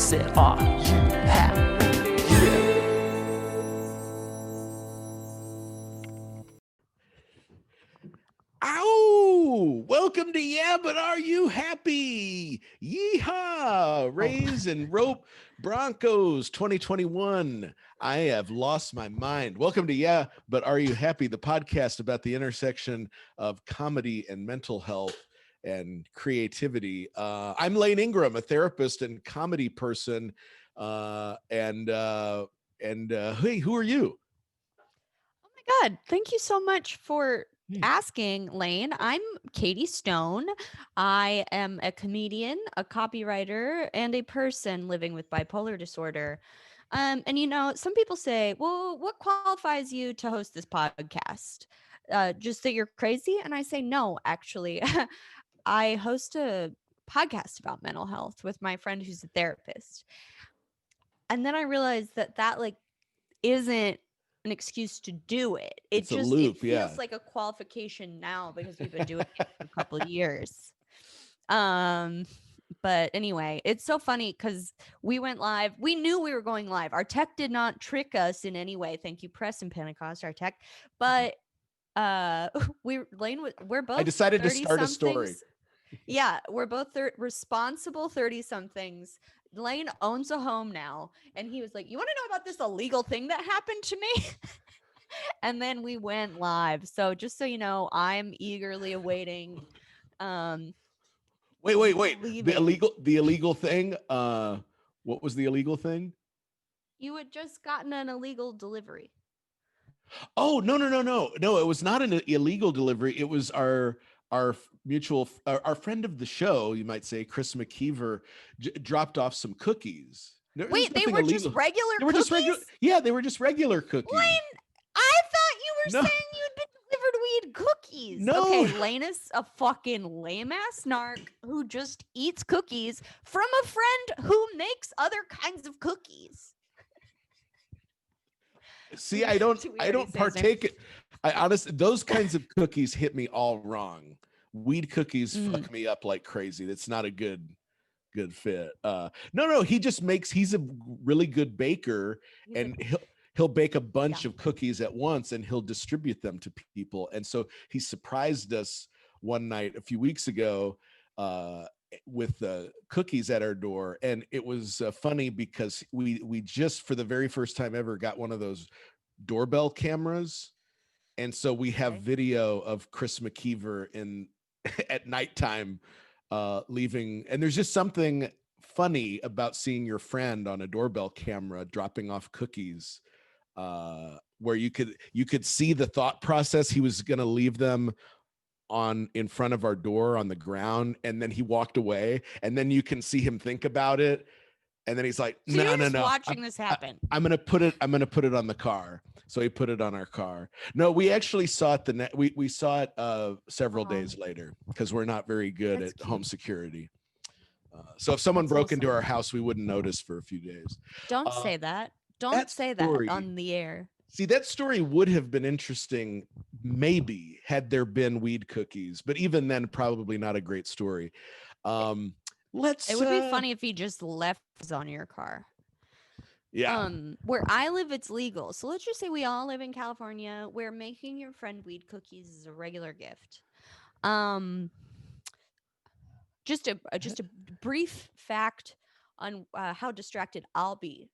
said, are you happy? Yeah. Ow! Welcome to Yeah, but Are You Happy? Yeehaw! Raise and Rope Broncos 2021. I have lost my mind. Welcome to Yeah, but Are You Happy? The podcast about the intersection of comedy and mental health and creativity. I'm Lane Ingram, a therapist and comedy person. Hey, who are you? Oh my God. Thank you so much for asking, Lane. I'm Katie Stone. I am a comedian, a copywriter, and a person living with bipolar disorder. And some people say, well, what qualifies you to host this podcast? Just that you're crazy? And I say, no, actually. I host a podcast about mental health with my friend who's a therapist. And then I realized that like isn't an excuse to do it. It's a loop, It feels yeah. like a qualification now because we've been doing it for a couple of years. But anyway, it's so funny because we went live. We knew we were going live. Our tech did not trick us in any way. Thank you, Press and Pentecost, our tech. But we're both I decided to start a story. Yeah, we're both responsible 30 somethings. Lane owns a home now, and he was like, you want to know about this illegal thing that happened to me? And then we went live. So just so you know, I'm eagerly awaiting Wait. leaving. The illegal thing. What was the illegal thing? You had just gotten an illegal delivery. Oh, no. No, it was not an illegal delivery. It was our mutual our friend of the show, you might say, Chris McKeever, dropped off some cookies. Wait, they were just regular They were cookies? just regular. Yeah, they were just regular cookies. Lane, I thought you were saying you'd been delivered weed cookies. No. Okay, Lane is a fucking lame ass narc who just eats cookies from a friend who makes other kinds of cookies. See, I don't partake it. I honestly, those kinds of cookies hit me all wrong. Weed cookies fuck me up like crazy. That's not a good fit. No, he just he's a really good baker, and he'll bake a bunch of cookies at once and he'll distribute them to people. And so he surprised us one night a few weeks ago with cookies at our door, and it was funny because we just for the very first time ever got one of those doorbell cameras, and so we have video of Chris McKeever at nighttime leaving, and there's just something funny about seeing your friend on a doorbell camera dropping off cookies, where you could see the thought process. He was going to leave them in front of our door on the ground, and then he walked away, and then you can see him think about it, and then he's like, no, watching this happen. I'm gonna put it on the car. So he put it on our car. No, we actually saw it we saw it several days later because we're not very good at home security. So if someone broke into our house, we wouldn't notice for a few days. Don't say that. Don't say that on the air. See, that story would have been interesting, maybe, had there been weed cookies, but even then, probably not a great story. It would be funny if he just left on your car. Yeah. Where I live, it's legal. So let's just say we all live in California, where making your friend weed cookies is a regular gift. Just a brief fact on how distracted I'll be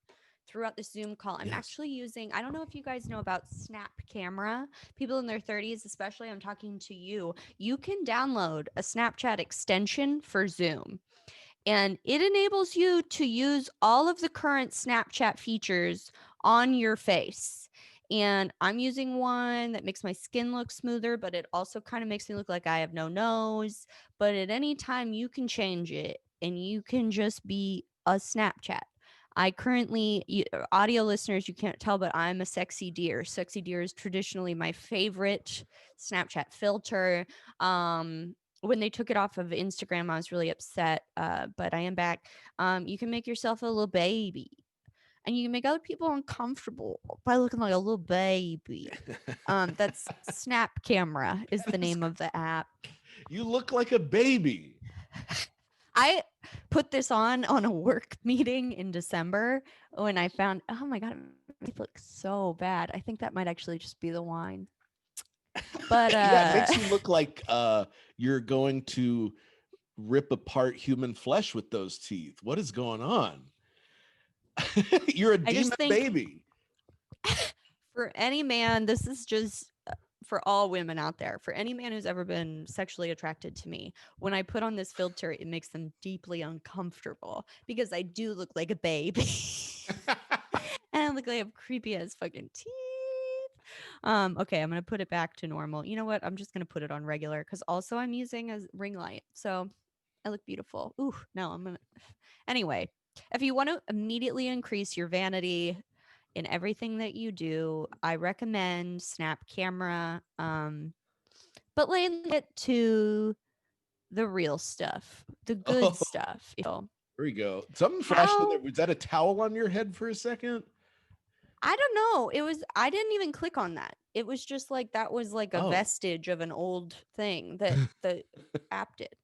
throughout the Zoom call. I'm actually using, I don't know if you guys know about Snap Camera. People in their 30s, especially, I'm talking to you. You can download a Snapchat extension for Zoom, and it enables you to use all of the current Snapchat features on your face. And I'm using one that makes my skin look smoother, but it also kind of makes me look like I have no nose. But at any time, you can change it, and you can just be a Snapchat. I currently, audio listeners, you can't tell, but I'm a sexy deer. Sexy deer is traditionally my favorite Snapchat filter. When they took it off of Instagram, I was really upset, but I am back. You can make yourself a little baby, and you can make other people uncomfortable by looking like a little baby. That's Snap Camera is the name of the app. You look like a baby. I put this on a work meeting in December when I found, oh my God, it looks so bad. I think that might actually just be the wine. But yeah, it makes you look like you're going to rip apart human flesh with those teeth. What is going on? You're a I just demon think baby. for any man, this is just for all women out there, for any man who's ever been sexually attracted to me, when I put on this filter, it makes them deeply uncomfortable because I do look like a baby. And I look like I have creepy as fucking teeth. Okay, I'm gonna put it back to normal. You know what? I'm just gonna put it on regular because also I'm using a ring light, so I look beautiful. Ooh, no, I'm gonna. Anyway, if you want to immediately increase your vanity in everything that you do, I recommend Snap Camera. But let's get to the real stuff, the good Oh, stuff. there we go. Something flashed in there. How Was that a towel on your head for a second? I don't know. It was I didn't even click on that. It was just like that was like a Oh. vestige of an old thing that the app did.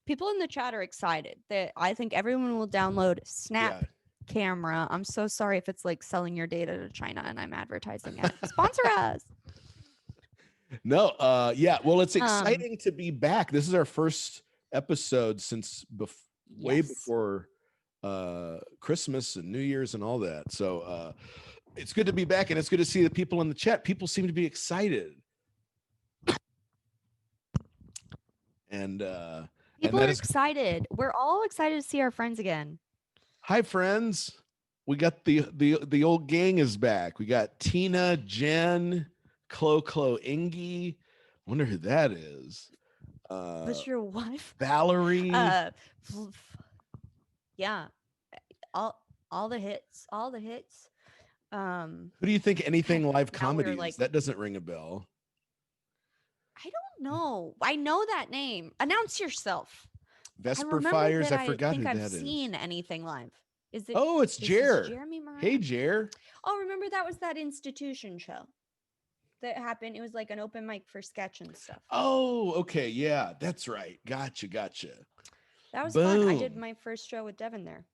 People in the chat are excited that I think everyone will download Snap Camera. I'm so sorry if it's like selling your data to China and I'm advertising it. Sponsor us. No, yeah. Well, it's exciting to be back. This is our first episode since way before Christmas and New Year's and all that. So it's good to be back, and it's good to see the people in the chat. People seem to be excited. And people are excited. We're all excited to see our friends again. Hi, friends. We got the old gang is back. We got Tina, Jen, Clo Ingy. Wonder who that is. Was your wife? Valerie. Yeah. All the hits. All the hits. Who do you think Anything Live Comedy is? Like, that doesn't ring a bell. I don't know. I know that name. Announce yourself. Vesper Fires. I forgot who that is. I think I've seen Anything Live. Is it? Oh, it's Jer. Jeremy Moran? Hey, Jer. Oh, remember that was that institution show that happened. It was like an open mic for sketch and stuff. Oh, okay. Yeah, that's right. Gotcha. That was fun. I did my first show with Devin there.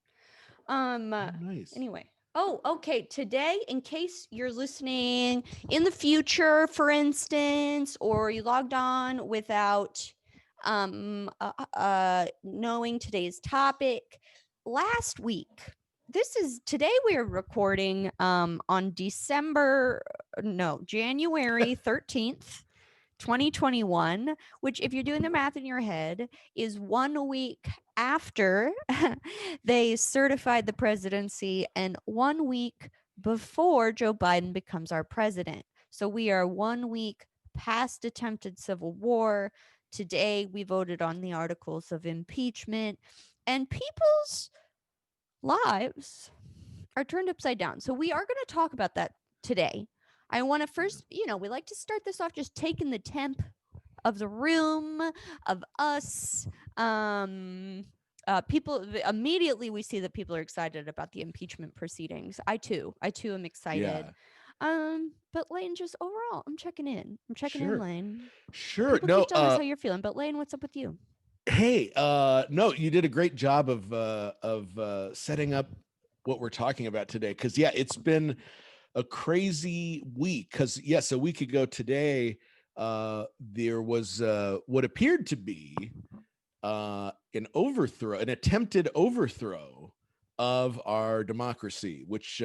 Nice. Anyway. Oh, okay. Today, in case you're listening in the future, for instance, or you logged on without knowing today's topic, last week, today we're recording on January 13th, 2021, which, if you're doing the math in your head, is 1 week after they certified the presidency and 1 week before Joe Biden becomes our president. So we are 1 week past attempted civil war. Today we voted on the articles of impeachment, and people's lives are turned upside down. So we are going to talk about that today. I want to first, we like to start this off just taking the temp of the room, of us. People immediately, we see that people are excited about the impeachment proceedings. I too am excited. Yeah. But Lane, just overall, I'm checking in. In, Lane. Sure. People keep telling us how you're feeling, but Lane, what's up with you? Hey, no, you did a great job of setting up what we're talking about today. Cause it's been a crazy week. Cause a week ago today, there was what appeared to be an attempted overthrow of our democracy, which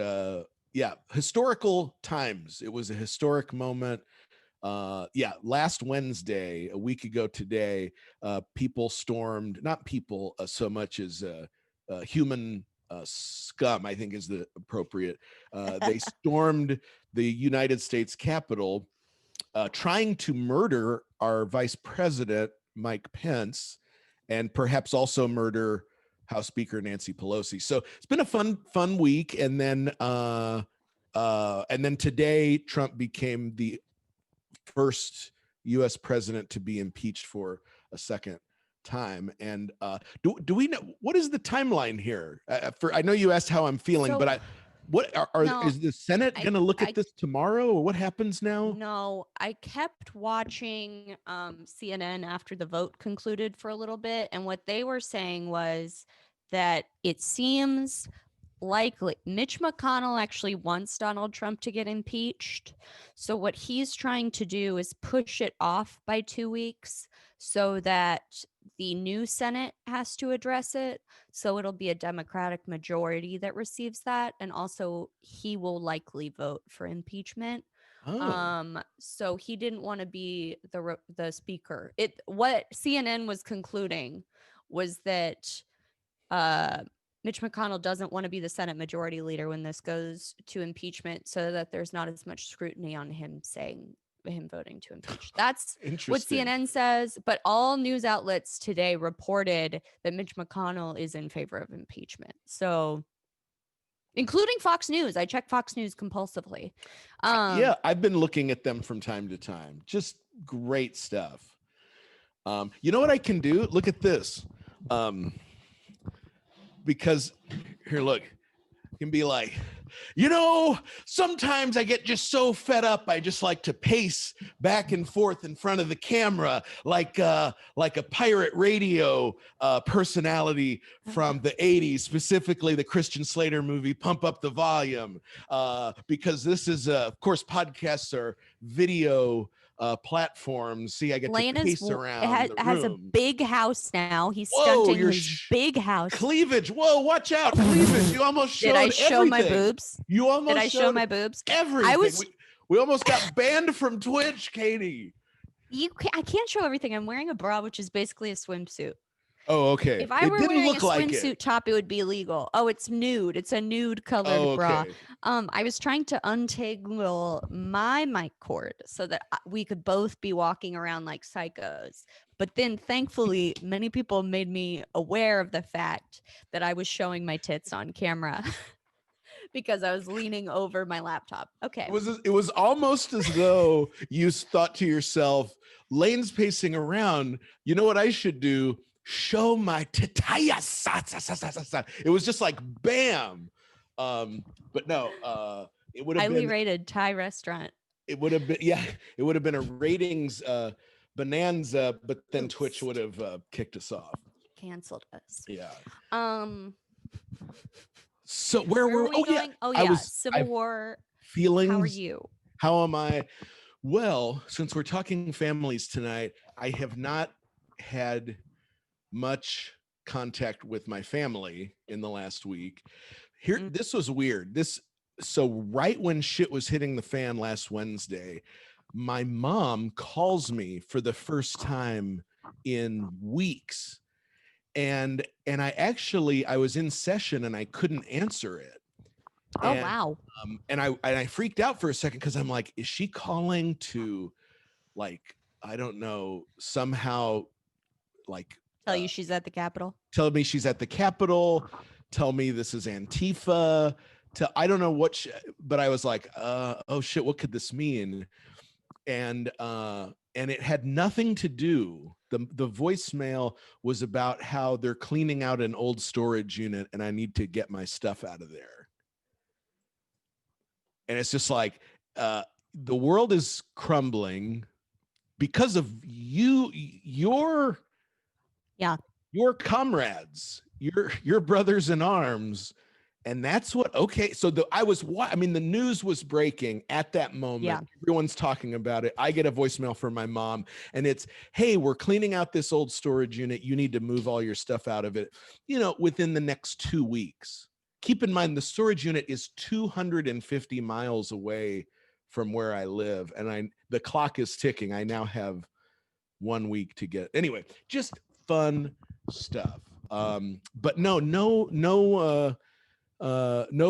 historical times. It was a historic moment. Last Wednesday, a week ago today, people stormed, not people so much as human scum, I think is the appropriate. They stormed the United States Capitol, trying to murder our Vice President, Mike Pence, and perhaps also murder House Speaker Nancy Pelosi. So it's been a fun week. And then today, Trump became the first U.S. president to be impeached for a second time. And do we know what is the timeline here? I know you asked how I'm feeling, but What No, is the Senate going to look at this tomorrow, or what happens now? No, I kept watching CNN after the vote concluded for a little bit, and what they were saying was that it seems likely Mitch McConnell actually wants Donald Trump to get impeached. So what he's trying to do is push it off by 2 weeks so that the new Senate has to address it. So it'll be a Democratic majority that receives that, and also he will likely vote for impeachment. So he didn't want to be the speaker. What CNN was concluding was that Mitch McConnell doesn't want to be the Senate majority leader when this goes to impeachment, so that there's not as much scrutiny on him voting to impeach. That's what CNN says, but all news outlets today reported that Mitch McConnell is in favor of impeachment. So, including Fox News. I check Fox News compulsively. Yeah, I've been looking at them from time to time. Just great stuff. You know what I can do? Look at this. Because here, look, you can be like, sometimes I get just so fed up. I just like to pace back and forth in front of the camera, like a pirate radio personality from the 80s, specifically the Christian Slater movie, Pump Up the Volume, because this is, of course, podcasts are video platforms. See, I get to pace around the has a room. big house now. He's stunting his big house. Cleavage. Whoa, watch out. Cleavage. You almost showed Did I show everything. my boobs? You almost Did I show my boobs? Everything. We almost got banned from Twitch, Katie. I can't show everything. I'm wearing a bra, which is basically a swimsuit. Oh, okay. If I were wearing a swimsuit top, it would be illegal. Oh, it's nude. It's a nude colored bra. I was trying to untangle my mic cord so that we could both be walking around like psychos. But then thankfully, many people made me aware of the fact that I was showing my tits on camera because I was leaning over my laptop. Okay. It was almost as though you thought to yourself, Lane's pacing around. You know what I should do? Show my titties. It was just like bam. But no, it would have been highly rated Thai restaurant. It would have been, yeah, it would have been a ratings bonanza, but then Twitch would have kicked us off. Canceled us. Yeah. So where were we going? Oh yeah, Civil War. Feelings. How are you? How am I? Well, since we're talking families tonight, I have not had much contact with my family in the last week. This was weird. So right when shit was hitting the fan last Wednesday, my mom calls me for the first time in weeks. And I was in session and I couldn't answer it. Oh, wow. And I freaked out for a second because I'm like, is she calling to, like, I don't know, somehow like tell you she's at the Capitol? Tell me she's at the Capitol. Tell me this is Antifa. I don't know what, but I was like, oh shit, what could this mean? And it had nothing to do. The voicemail was about how they're cleaning out an old storage unit and I need to get my stuff out of there. And it's just like, the world is crumbling because of your comrades, your brothers in arms. And that's what, okay. So the news was breaking at that moment. Yeah. Everyone's talking about it. I get a voicemail from my mom and it's, hey, we're cleaning out this old storage unit. You need to move all your stuff out of it, within the next 2 weeks. Keep in mind, the storage unit is 250 miles away from where I live. And the clock is ticking. I now have 1 week to get, anyway, just fun stuff. But no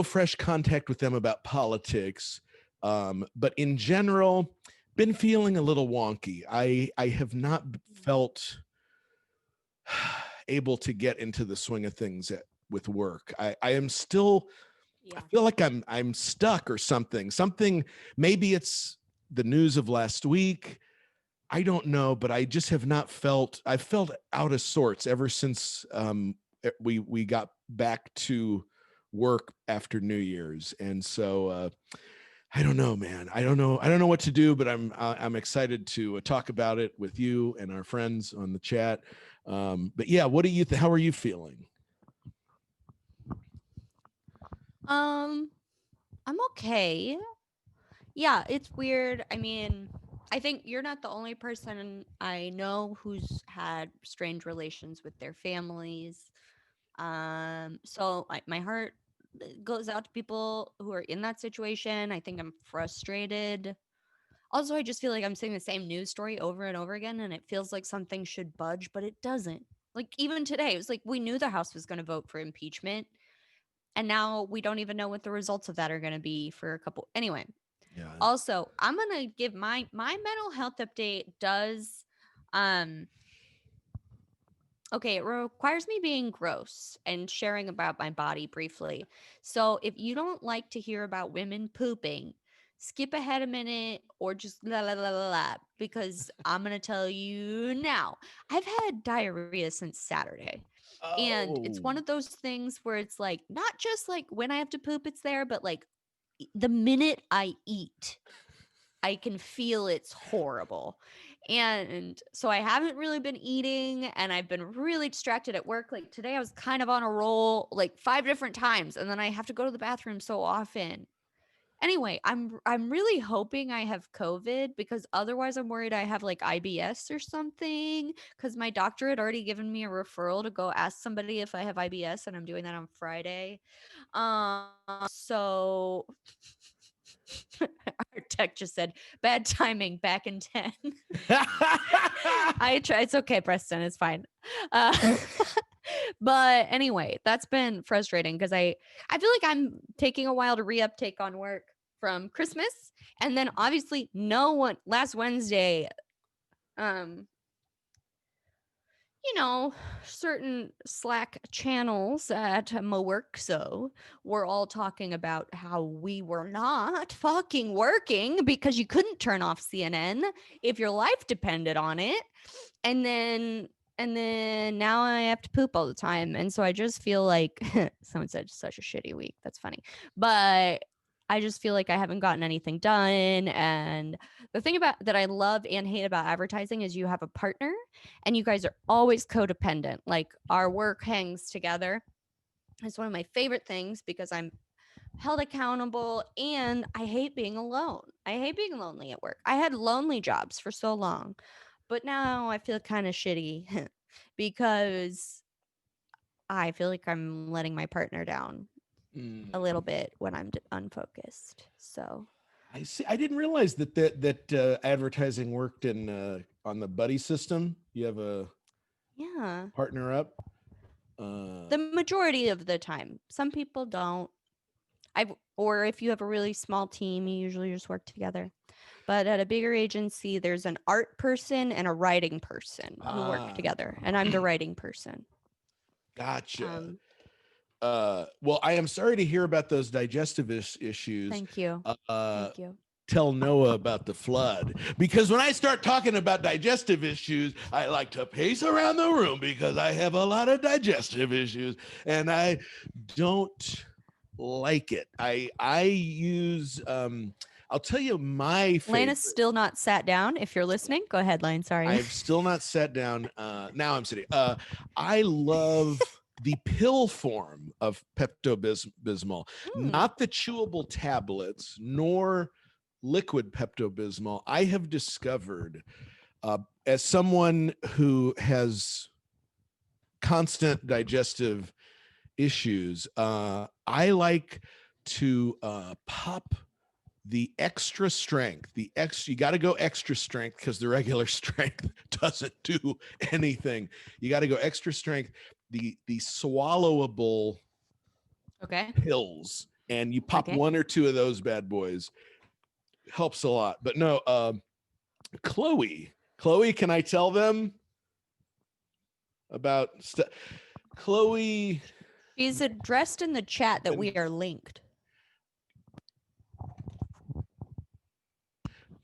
fresh contact with them about politics. But in general, been feeling a little wonky. I have not felt able to get into the swing of things with work. I am still, I feel like I'm stuck or something. Maybe it's the news of last week. I don't know, but I just have not felt, I felt out of sorts ever since we got back to work after New Year's. And so I don't know, man. I don't know what to do, but I'm excited to talk about it with you and our friends on the chat. But yeah, what do you how are you feeling? I'm okay. Yeah, it's weird. I mean, I think you're not the only person I know who's had strange relations with their families. So my heart goes out to people who are in that situation. I think I'm frustrated. Also, I just feel like I'm seeing the same news story over and over again, and it feels like something should budge, but it doesn't. Like, even today, it was like we knew the House was going to vote for impeachment, and now we don't even know what the results of that are going to be for a couple. Anyway, Yeah. also, I'm going to give my mental health update does okay, it requires me being gross and sharing about my body briefly. So if you don't like to hear about women pooping, skip ahead a minute or just la la la la la, because I'm going to tell you now. I've had diarrhea since Saturday. And it's one Oh. of those things where it's like not just like when I have to poop it's there, but like the minute I eat, I can feel it's horrible. And so I haven't really been eating and I've been really distracted at work. Like today I was kind of on a roll like 5 different times and then I have to go to the bathroom so often. Anyway, I'm really hoping I have COVID because otherwise I'm worried I have like IBS or something cuz my doctor had already given me a referral to go ask somebody if I have IBS and I'm doing that on Friday. So our tech just said bad timing back in 10. I try. It's okay, Preston. It's fine. Uh, but anyway, that's been frustrating because I feel like I'm taking a while to reuptake on work from Christmas, and then obviously no one last Wednesday. Certain Slack channels at my work, so we're all talking about how we were not fucking working because you couldn't turn off CNN if your life depended on it. And then now I have to poop all the time. And so I just feel like someone said such a shitty week. That's funny. But I just feel like I haven't gotten anything done. And the thing about that I love and hate about advertising is you have a partner and you guys are always codependent. Like our work hangs together. It's one of my favorite things because I'm held accountable and I hate being alone. I hate being lonely at work. I had lonely jobs for so long, but now I feel kind of shitty because I feel like I'm letting my partner down a little bit when I'm unfocused. So I see. I didn't realize that advertising worked in on the buddy system. You have a yeah, partner up. the majority of the time. Some people don't. Or if you have a really small team, you usually just work together. But at a bigger agency, there's an art person and a writing person who work together, and I'm the writing person. Gotcha. Well, I am sorry to hear about those digestive issues. Thank you. Thank you. Tell Noah about the flood, because when I start talking about digestive issues, I like to pace around the room because I have a lot of digestive issues and I don't like it. I use I'll tell you my favorite. Lana's still not sat down. If you're listening, go ahead, Lane. Sorry. I've still not sat down. Now I'm sitting. I love the pill form of Pepto-Bismol, not the chewable tablets, nor liquid Pepto-Bismol. I have discovered, as someone who has constant digestive issues, I like to pop the extra strength. You got to go extra strength because the regular strength doesn't do anything. You got to go extra strength. The swallowable pills, and you pop 1 or 2 of those bad boys. Helps a lot. But no, Chloe, can I tell them about Chloe? She's addressed in the chat that we are linked.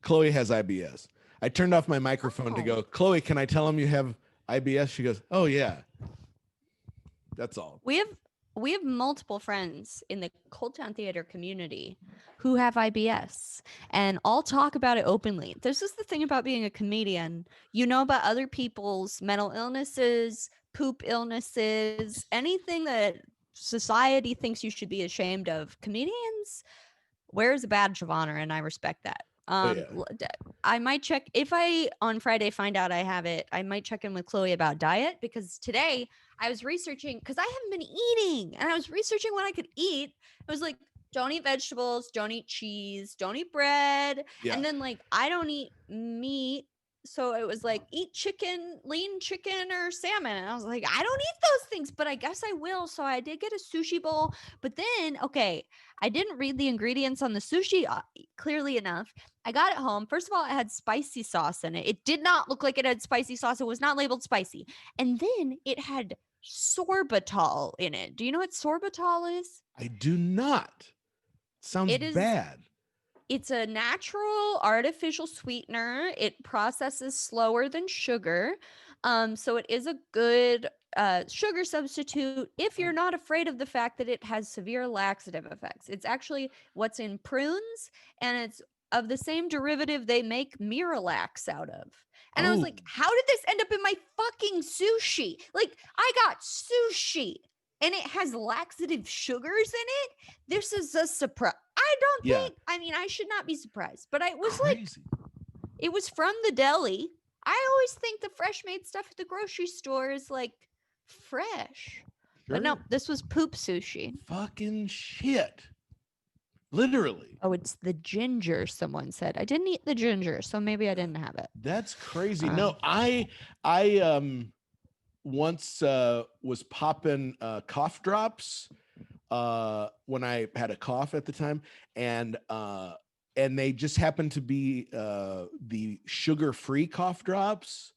Chloe has IBS. I turned off my microphone to go, Chloe, can I tell him you have IBS? She goes, oh yeah. That's all. We we have multiple friends in the ColdTowne Theater community who have IBS, and all talk about it openly. This is the thing about being a comedian. You know about other people's mental illnesses, poop illnesses, anything that society thinks you should be ashamed of. Comedians wears a badge of honor, and I respect that. I might check if I on Friday find out I have it. I might check in with Chloe about diet, because today I was researching, because I haven't been eating, and I was researching what I could eat. I was like, don't eat vegetables, don't eat cheese, don't eat bread, and then like I don't eat meat. So it was like, eat chicken, lean chicken or salmon. And I was like, I don't eat those things, but I guess I will. So I did get a sushi bowl. But then, okay, I didn't read the ingredients on the sushi clearly enough. I got it home. First of all, it had spicy sauce in it. It did not look like it had spicy sauce. It was not labeled spicy. And then it had sorbitol in it. Do you know what sorbitol is? I do not. Sounds bad. It's a natural artificial sweetener. It processes slower than sugar. So it is a good sugar substitute if you're not afraid of the fact that it has severe laxative effects. It's actually what's in prunes, and it's of the same derivative they make Miralax out of. And I was like, how did this end up in my fucking sushi? Like, I got sushi and it has laxative sugars in it. This is a surprise. I don't think, I mean, I should not be surprised, but I was crazy. Like, it was from the deli. I always think the fresh made stuff at the grocery store is like fresh. Sure. But no, this was poop sushi. Fucking shit. Literally. Oh, it's the ginger, someone said. I didn't eat the ginger, so maybe I didn't have it. That's crazy. No, I once was popping cough drops when I had a cough at the time, and they just happened to be the sugar-free cough drops,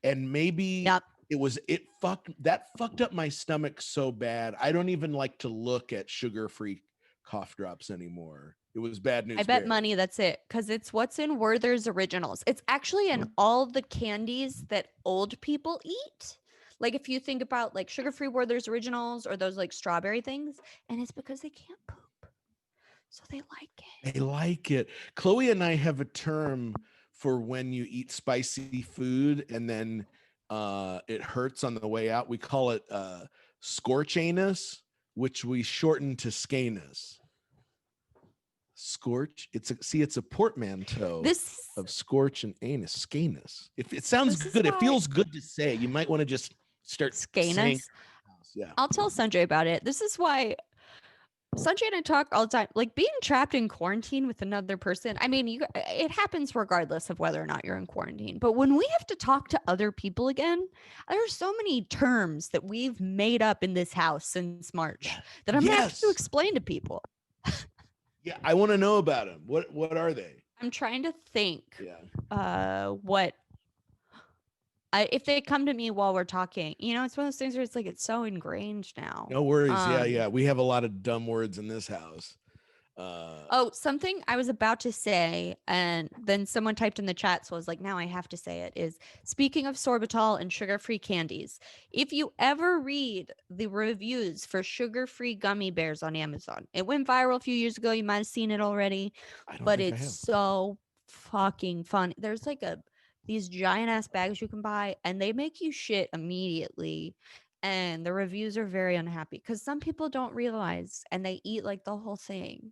and maybe it fucked up my stomach so bad. I don't even like to look at sugar-free cough drops anymore. It was bad news. I bet money that's it, because it's what's in Werther's Originals. It's actually in all the candies that old people eat. Like if you think about like sugar-free Werther's Originals or those like strawberry things, and it's because they can't poop. So they like it. They like it. Chloe and I have a term for when you eat spicy food and then it hurts on the way out. We call it scorch anus, which we shorten to scanus. Scorch. It's a portmanteau of scorch and anus. Scanus. If it sounds good, it feels good to say. You might want to just start saying. Yeah. I'll tell Sanjay about it. This is why Sanjay and I talk all the time. Like being trapped in quarantine with another person. I mean, it happens regardless of whether or not you're in quarantine. But when we have to talk to other people again, there's so many terms that we've made up in this house since March that I'm gonna have to explain to people. Yeah, I want to know about them. What are they? I'm trying to think. What if they come to me while we're talking? You know, it's one of those things where it's like it's so ingrained now. No worries. Yeah. We have a lot of dumb words in this house. Something I was about to say, and then someone typed in the chat, so I was like, now I have to say it, is speaking of sorbitol and sugar-free candies, if you ever read the reviews for sugar-free gummy bears on Amazon, it went viral a few years ago. You might have seen it already, but it's so fucking fun. There's like these giant ass bags you can buy, and they make you shit immediately. And the reviews are very unhappy because some people don't realize, and they eat like the whole thing.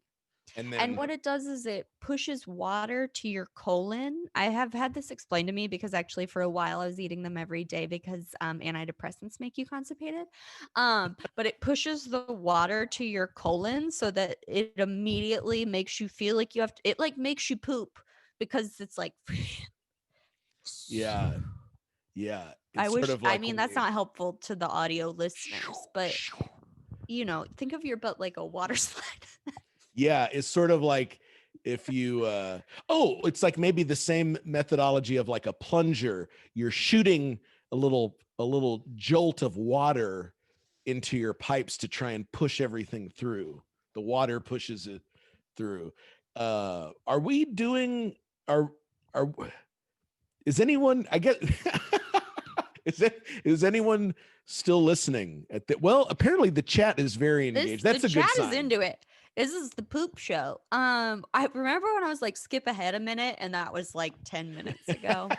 And what it does is it pushes water to your colon. I have had this explained to me because actually for a while I was eating them every day because antidepressants make you constipated. But it pushes the water to your colon so that it immediately makes you feel like it like makes you poop because it's like. Yeah. I wish, I mean, that's not helpful to the audio listeners, but you know, think of your butt like a water slide. Yeah, it's sort of like if you it's like maybe the same methodology of like a plunger. You're shooting a little jolt of water into your pipes to try and push everything through. The water pushes it through. Is anyone, I get Is anyone still listening at the, well, apparently the chat is very engaged. That's a good sign. The chat is into it. This is the poop show. I remember when I was like, skip ahead a minute, and that was like 10 minutes ago.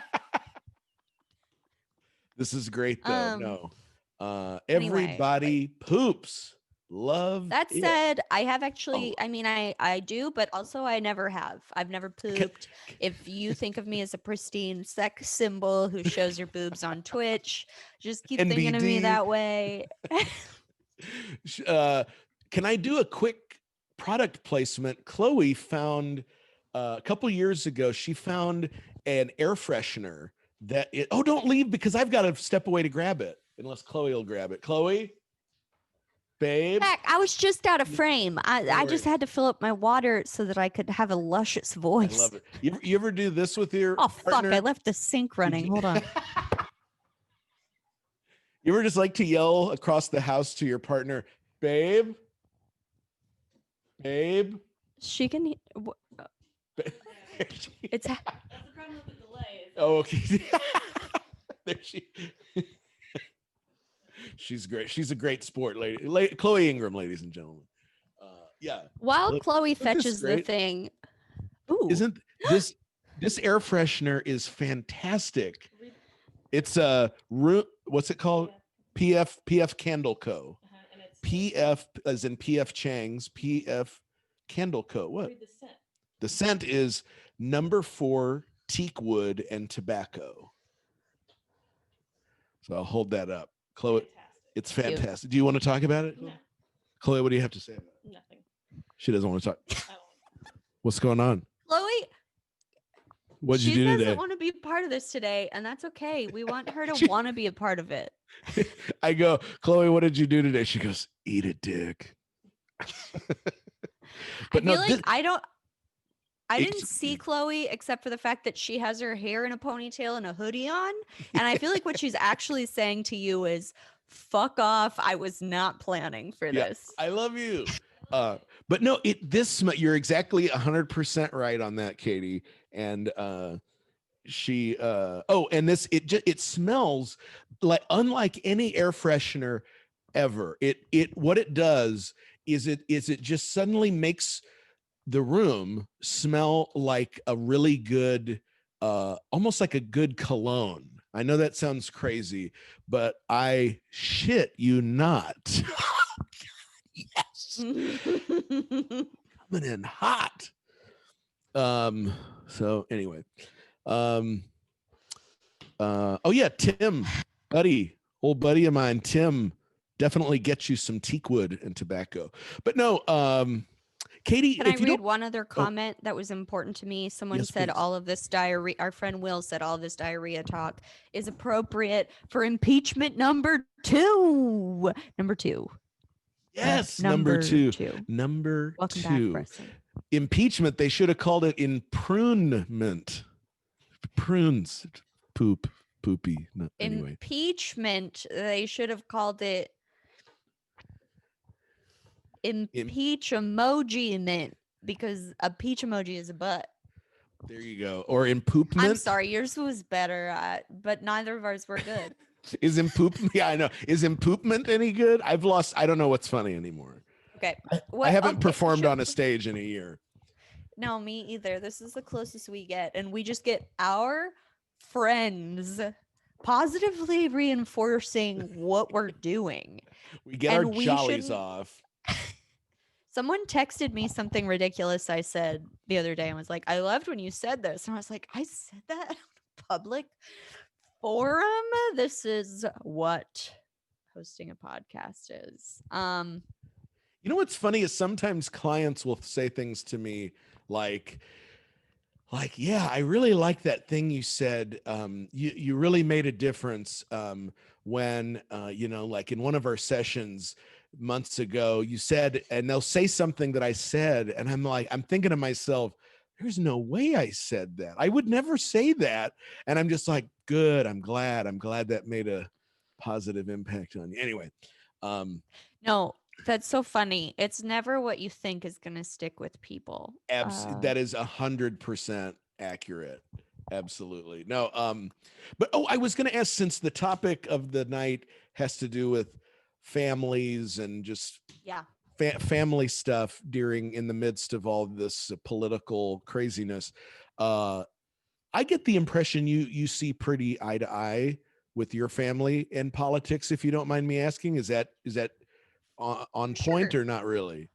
This is great though. Anyway, Everybody poops. Love that it. said, I have actually, I mean, I do, but also I never have. I've never pooped. If you think of me as a pristine sex symbol who shows your boobs on Twitch, just keep thinking of me NBD. that way. Can I do a quick product placement? Chloe found a couple years ago, she found an air freshener that don't leave because I've got to step away to grab it unless Chloe will grab it. Chloe? Babe, Heck, I was just out of frame. I just had to fill up my water so that I could have a luscious voice. I love it. You ever do this with your fuck, partner? I left the sink running. Hold on. You ever just like to yell across the house to your partner, babe? Babe? She can it's That's the problem with the delay. Oh, okay. There she's great. She's a great sport lady. Chloe Ingram, ladies and gentlemen. Yeah. While Chloe Isn't this fetches the great? Thing. Ooh. Isn't this air freshener is fantastic. It's a what's it called? PF Candle Co. And it's PF as in PF Chang's, PF Candle Co. What? read the scent. The scent is number 4 teak wood and tobacco. So I'll hold that up. Chloe, Fantastic. it's fantastic. Do you want to talk about it? No, Chloe, what do you have to say about it? nothing. She doesn't want to talk. I won't. What's going on? Chloe, What'd you she do doesn't today? want to be part of this today, and that's okay. We want her to want to be a part of it. I go, Chloe, what did you do today? She goes, eat a dick. I feel like this- I didn't see Chloe except for the fact that she has her hair in a ponytail and a hoodie on. And I feel like what she's actually saying to you is, fuck off. I was not planning for this. I love you. But no, you're exactly 100% right on that, Katie. And and this, it smells like unlike any air freshener ever. What it does is it just suddenly makes the room smell like a really good, almost like a good cologne. I know that sounds crazy, but I shit you not. Yes. Coming in hot. So anyway, oh yeah, Tim, old buddy of mine, Tim, definitely get you some teak wood and tobacco. But no, Katie, Can I read one other comment that was important to me? Someone Yes, said please. all of this diarrhea, our friend Will said all of this diarrhea talk is appropriate for impeachment number 2. Number 2. Yes, number two. Welcome back, Preston. Impeachment, they should have called it imprunement. Prunes, poopy. No, anyway. Impeachment, they should have called it impeach emoji because a peach emoji is a butt. There you go. Or impoopment. I'm sorry, yours was better, but neither of ours were good. Is impoopment? Yeah, I know. Is impoopment any good? I don't know what's funny anymore. Okay. I haven't performed on a stage in a year. No, me either. This is the closest we get. And we just get our friends positively reinforcing what we're doing. We get And our we jollies shouldn't- off. Someone texted me something ridiculous I said the other day and was like, I loved when you said this. And I was like, I said that on a public forum? This is what hosting a podcast is. You know what's funny is sometimes clients will say things to me like, yeah, I really like that thing you said. You really made a difference when, like in one of our sessions months ago, you said, and they'll say something that I said, and I'm thinking to myself, there's no way I said that. I would never say that. And I'm just like, good. I'm glad that made a positive impact on you. Anyway. No, that's so funny. It's never what you think is going to stick with people. That is 100% accurate. Absolutely. No, but I was going to ask, since the topic of the night has to do with families and just Yeah. family stuff in the midst of all this political craziness, I get the impression you see pretty eye to eye with your family and politics, if you don't mind me asking. Is that on point Sure. or not really?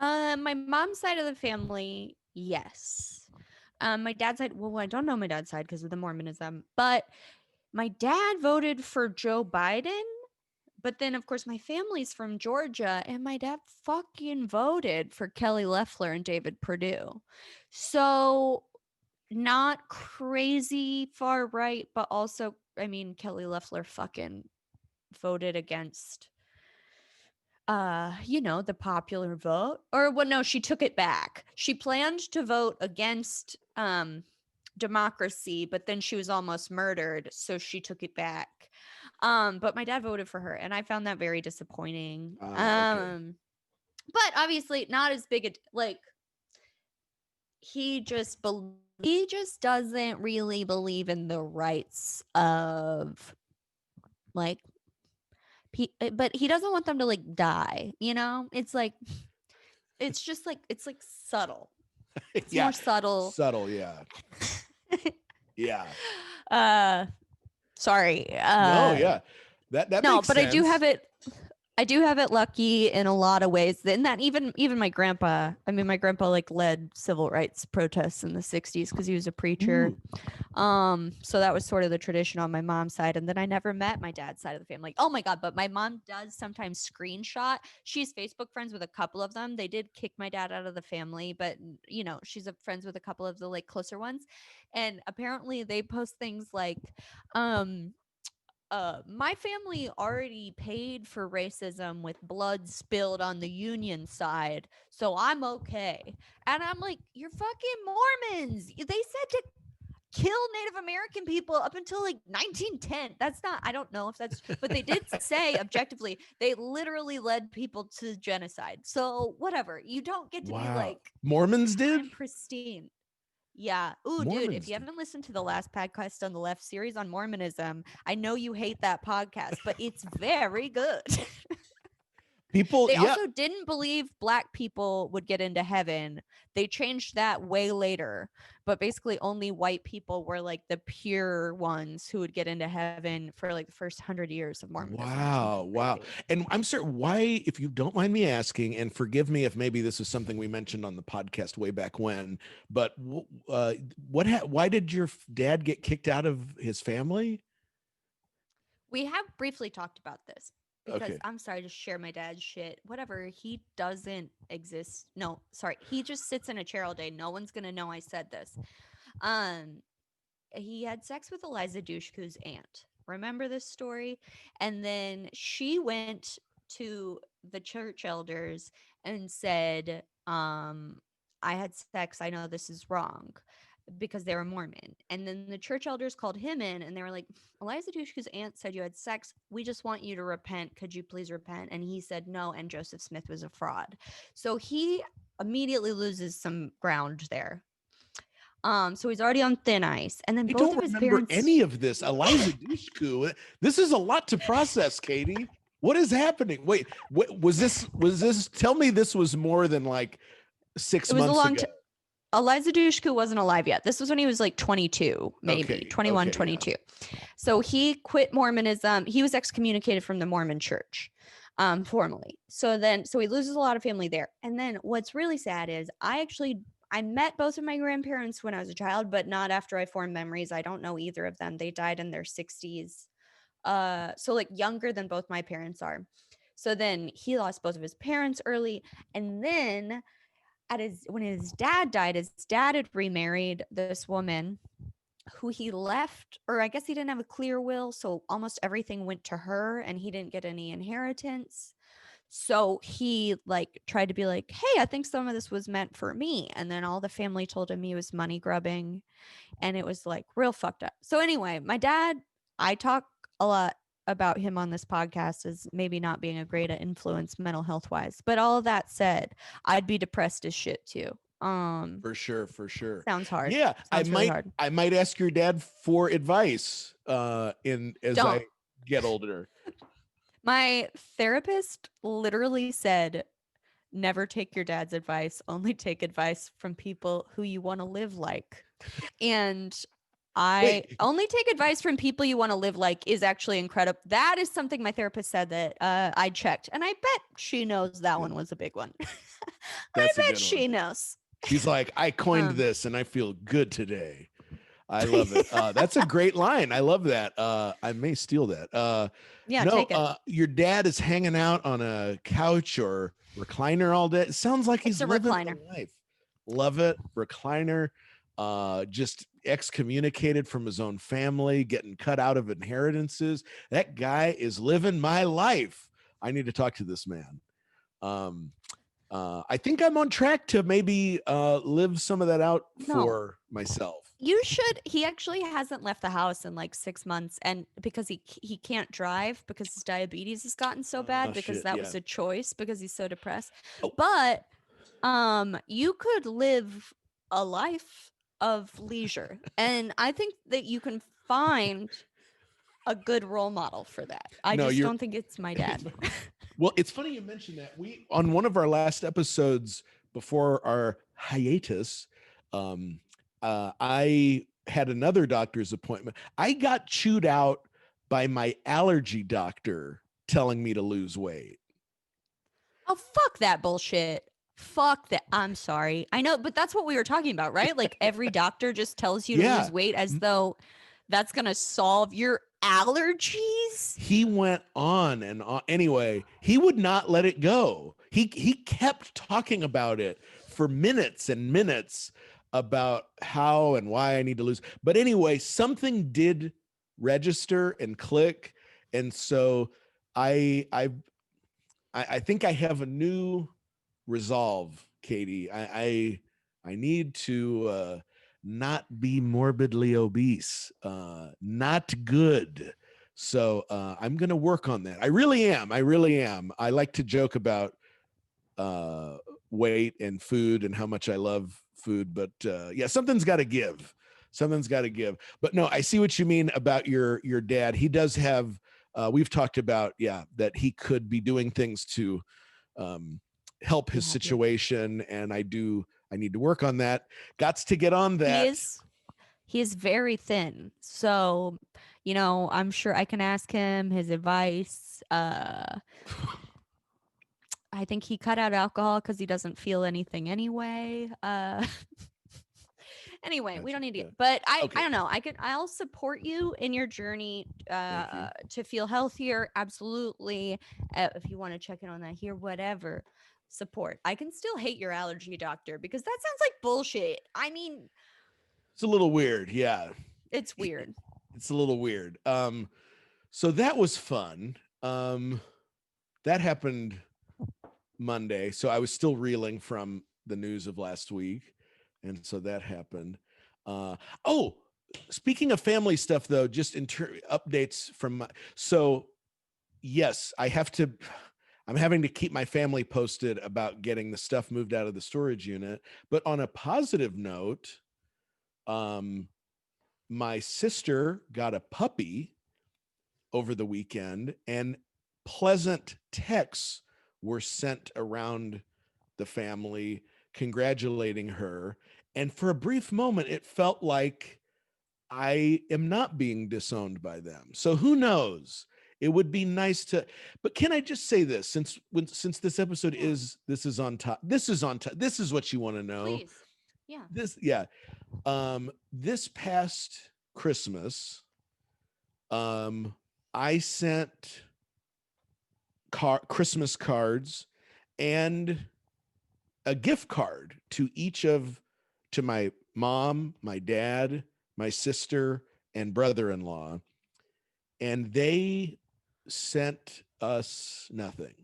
My mom's side of the family, yes. My dad's side, well, I don't know my dad's side because of the Mormonism, but my dad voted for Joe Biden. But then, of course, my family's from Georgia, and my dad fucking voted for Kelly Loeffler and David Perdue. So, not crazy far right, but also, I mean, Kelly Loeffler fucking voted against the popular vote. Or well, no, she took it back. She planned to vote against democracy, but then she was almost murdered, so she took it back. But my dad voted for her, and I found that very disappointing. Okay. But obviously not as big a like he just doesn't really believe in the rights of like but he doesn't want them to like die, it's like it's just like it's like subtle. It's Yeah, more subtle. subtle. Yeah, yeah. Sorry. No, yeah, that No, makes but sense. I do have it lucky in a lot of ways. In that even my grandpa, my grandpa like led civil rights protests in the 60s because he was a preacher. So that was sort of the tradition on my mom's side. And then I never met my dad's side of the family. Like, oh my God, but my mom does sometimes screenshot. She's Facebook friends with a couple of them. They did kick my dad out of the family, but she's friends with a couple of the like closer ones. And apparently they post things like, my family already paid for racism with blood spilled on the Union side, so I'm okay. And I'm like, you're fucking Mormons. They said to kill Native American people up until like 1910. That's not, I don't know if that's, but they did say objectively, they literally led people to genocide. So whatever. You don't get to be like, Mormons did? I'm pristine. Yeah. Ooh, Mormons dude, if you haven't listened to the last podcast on the left series on Mormonism, I know you hate that podcast, but it's very good. They also didn't believe black people would get into heaven. They changed that way later, but basically only white people were like the pure ones who would get into heaven for like the first 100 years of Mormonism. Wow. And I'm sorry, why, if you don't mind me asking, and forgive me if maybe this is something we mentioned on the podcast way back when, but why did your dad get kicked out of his family? We have briefly talked about this. Because Okay. I'm sorry to share my dad's shit. Whatever. He doesn't exist. No, sorry. He just sits in a chair all day. No one's gonna know I said this. He had sex with Eliza Dushku's aunt. Remember this story? And then she went to the church elders and said, I had sex. I know this is wrong, because they were Mormon. And then the church elders called him in and they were like, Eliza Dushku's aunt said you had sex. We just want you to repent. Could you please repent? And he said no. And Joseph Smith was a fraud. So he immediately loses some ground there. So he's already on thin ice. And then I both don't of his remember parents. any of this. Eliza Dushku. This is a lot to process, Katie. What is happening? Wait, was this? Tell me this was more than like 6 months ago. Eliza Dushku wasn't alive yet. This was when he was like 22, maybe 21, 22. Yeah. So he quit Mormonism. He was excommunicated from the Mormon church, formally. So he loses a lot of family there. And then what's really sad is I met both of my grandparents when I was a child, but not after I formed memories. I don't know either of them. They died in their 60s. So like younger than both my parents are. So then he lost both of his parents early. And then when his dad died, his dad had remarried this woman who he left, or I guess he didn't have a clear will, so almost everything went to her and he didn't get any inheritance. So he like tried to be like, hey, I think some of this was meant for me. And then all the family told him he was money grubbing, and it was like real fucked up. So anyway, my dad, I talk a lot about him on this podcast as maybe not being a great influence mental health wise. But all of that said, I'd be depressed as shit too. For sure. Sounds hard. Yeah, Sounds really hard. I might ask your dad for advice as Don't. I get older. My therapist literally said, never take your dad's advice, only take advice from people who you want to live like. And I Wait. only take advice from people you want to live like is actually incredible. That is something my therapist said that I checked. And I bet she knows that one was a big one. I That's a bet good she one. knows. She's like, I coined this and I feel good today. I love it. That's a great line. I love that. I may steal that. Yeah, no, take it. Your dad is hanging out on a couch or recliner all day. It sounds like he's It's a living recliner. the life. Love it. Recliner. Just excommunicated from his own family, getting cut out of inheritances. That guy is living my life. I need to talk to this man. I think I'm on track to maybe live some of that out for myself. You should. He actually hasn't left the house in like 6 months, and because he can't drive because his diabetes has gotten so bad because that was a choice because he's so depressed. Oh. But you could live a life of leisure, and I think that you can find a good role model for that. I just don't think it's my dad. Well, it's funny you mentioned that. We on one of our last episodes before our hiatus, I had another doctor's appointment. I got chewed out by my allergy doctor telling me to lose weight. Oh, fuck that bullshit. Fuck that. I'm sorry. I know, but that's what we were talking about, right? Like every doctor just tells you to lose weight as though that's going to solve your allergies. He went on and on. Anyway, he would not let it go. He kept talking about it for minutes and minutes about how and why I need to lose. But anyway, something did register and click. And so I think I have a new resolve, Katie. I need to not be morbidly obese. Not good. So I'm going to work on that. I really am. I like to joke about weight and food and how much I love food, but yeah, something's got to give. But no, I see what you mean about your dad. He does have, we've talked about, that he could be doing things to help his situation. And I need to work on that. Gots to get on that. He is very thin. So, I'm sure I can ask him his advice. I think he cut out alcohol because he doesn't feel anything anyway. Anyway, we don't need to. But I don't know. I'll support you in your journey to feel healthier. Absolutely. If you want to check in on that here, whatever. Support. I can still hate your allergy doctor because that sounds like bullshit. I mean, it's a little weird. Yeah. It's weird. It's a little weird. So that was fun. That happened Monday. So I was still reeling from the news of last week. And so that happened. Speaking of family stuff, though, just updates from so yes, I'm having to keep my family posted about getting the stuff moved out of the storage unit. But on a positive note, my sister got a puppy over the weekend, and pleasant texts were sent around the family congratulating her. And for a brief moment, it felt like I am not being disowned by them. So who knows? It would be nice to, but can I just say this, since this episode this is on top. This is what you want to know. Please. This past Christmas, I sent Christmas cards and a gift card to my mom, my dad, my sister, and brother-in-law, and they sent us nothing.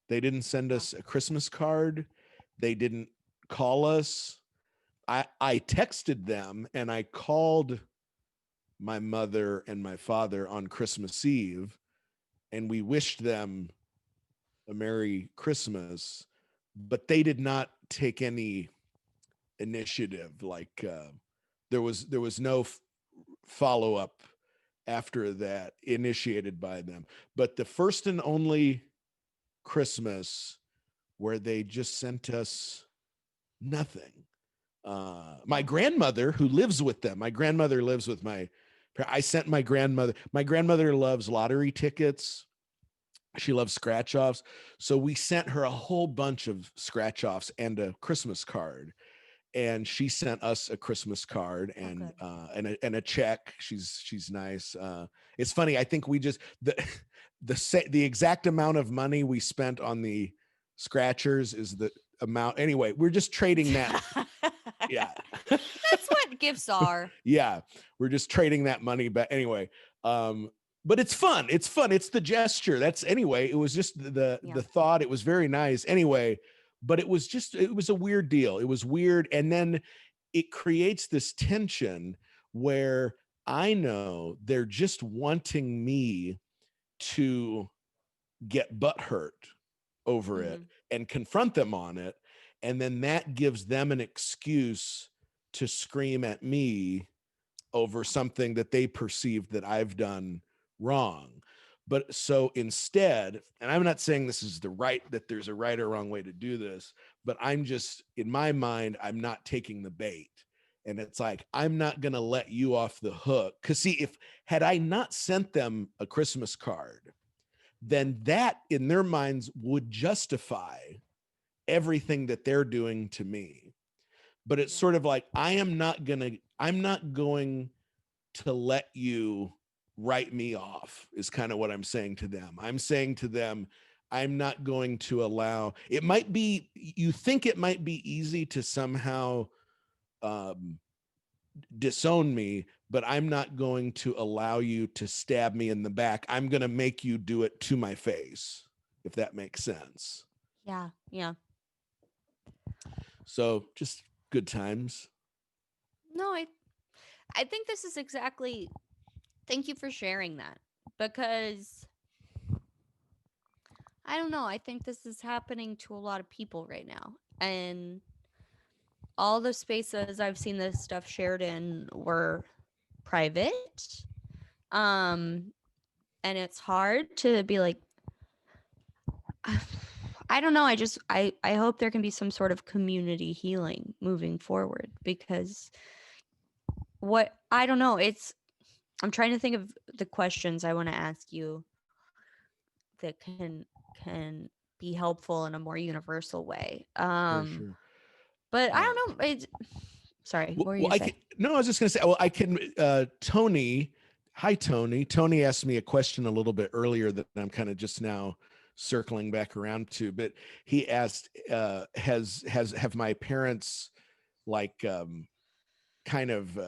They didn't send us a Christmas card. They didn't call us. I texted them, and I called my mother and my father on Christmas Eve, and we wished them a Merry Christmas, but they did not take any initiative. Like there was no follow up after that initiated by them. But the first and only Christmas where they just sent us nothing. My grandmother, who lives with them, my grandmother lives with I sent my grandmother loves lottery tickets. She loves scratch offs. So we sent her a whole bunch of scratch offs and a Christmas card. And she sent us a Christmas card and a check. She's nice. It's funny. I think we just the exact amount of money we spent on the scratchers is the amount. Anyway, we're just trading that. Yeah. That's what gifts are. Yeah. We're just trading that money back. Anyway, but it's fun. It's fun. It's the gesture. It was just the thought. It was very nice. Anyway, but it was a weird deal. It was weird. And then it creates this tension where I know they're just wanting me to get butthurt over it and confront them on it. And then that gives them an excuse to scream at me over something that they perceived that I've done wrong. But so instead, and I'm not saying this is that there's a right or wrong way to do this, but I'm just, in my mind, I'm not taking the bait. And it's like, I'm not going to let you off the hook. Because see, had I not sent them a Christmas card, then that in their minds would justify everything that they're doing to me. But it's sort of like, I'm not going to let you write me off, is kind of what I'm saying to them. I'm saying to them, I'm not going to allow, you think it might be easy to somehow disown me, but I'm not going to allow you to stab me in the back. I'm going to make you do it to my face, if that makes sense. Yeah. Yeah. So just good times. No, I think this is exactly, thank you for sharing that, because I don't know, I think this is happening to a lot of people right now. And all the spaces I've seen this stuff shared in were private. And it's hard to be like, I don't know. I hope there can be some sort of community healing moving forward, because I don't know. I'm trying to think of the questions I want to ask you that can be helpful in a more universal way. For sure. But I don't know. Sorry, what were you saying? I was just going to say, I can, Tony, hi, Tony. Tony asked me a question a little bit earlier that I'm kind of just now circling back around to, but he asked, have my parents kind of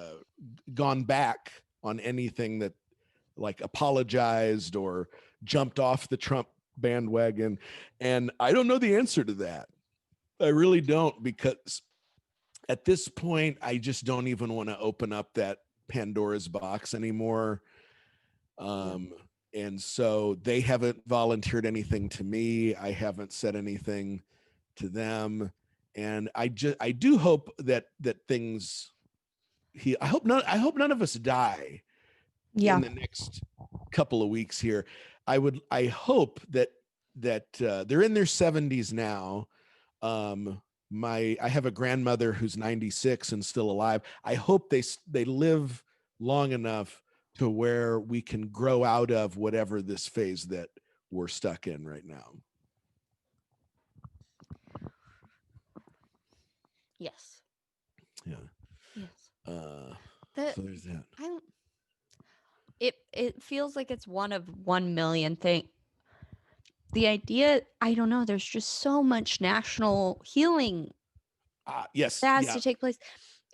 gone back on anything that apologized or jumped off the Trump bandwagon? And I don't know the answer to that. I really don't, because at this point, I just don't even want to open up that Pandora's box anymore. And so they haven't volunteered anything to me. I haven't said anything to them. And I do hope that things, I hope none of us die in the next couple of weeks here. I hope that they're in their 70s now. I have a grandmother who's 96 and still alive. I hope they live long enough to where we can grow out of whatever this phase that we're stuck in right now. Yes. Yeah. Yes. So there's that. It feels like it's one of 1 million thing. The idea, I don't know, there's just so much national healing yes, that has to take place.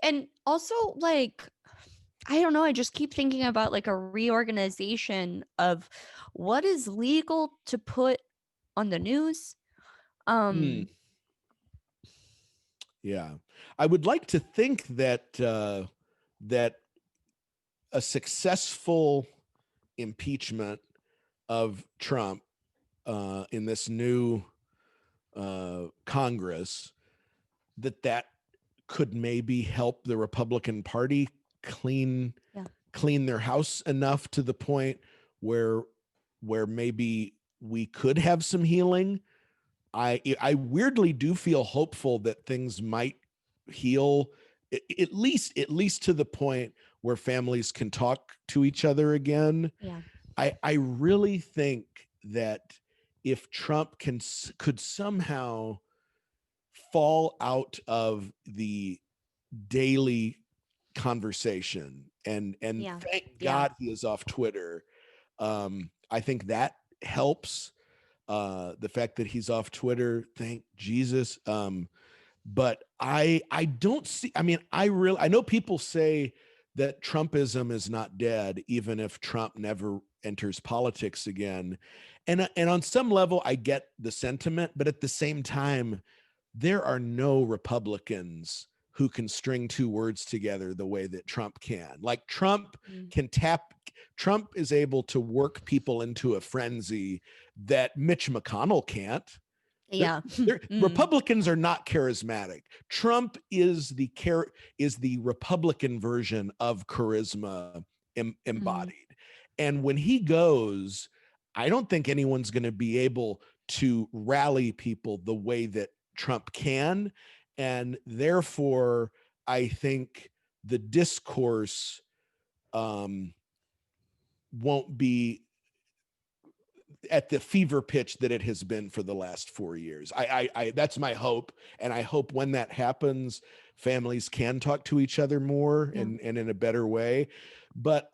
And also, I don't know, I just keep thinking about a reorganization of what is legal to put on the news. Yeah. I would like to think that that a successful impeachment of Trump in this new Congress, that could maybe help the Republican Party clean their house enough to the point where maybe we could have some healing. I weirdly do feel hopeful that things might heal, at least to the point where families can talk to each other again. Yeah. I really think that if Trump could somehow fall out of the daily conversation and thank God he is off Twitter. I think that helps. The fact that he's off Twitter, thank Jesus. But I don't see, I mean, I know people say that Trumpism is not dead, even if Trump never enters politics again. And on some level, I get the sentiment, but at the same time, there are no Republicans who can string two words together the way that Trump can. Like Trump is able to work people into a frenzy that Mitch McConnell can't. Yeah. Republicans are not charismatic. Trump is the Republican version of charisma embodied. And when he goes, I don't think anyone's going to be able to rally people the way that Trump can. And therefore, I think the discourse won't be at the fever pitch that it has been for the last 4 years. I that's my hope. And I hope when that happens, families can talk to each other more and in a better way. But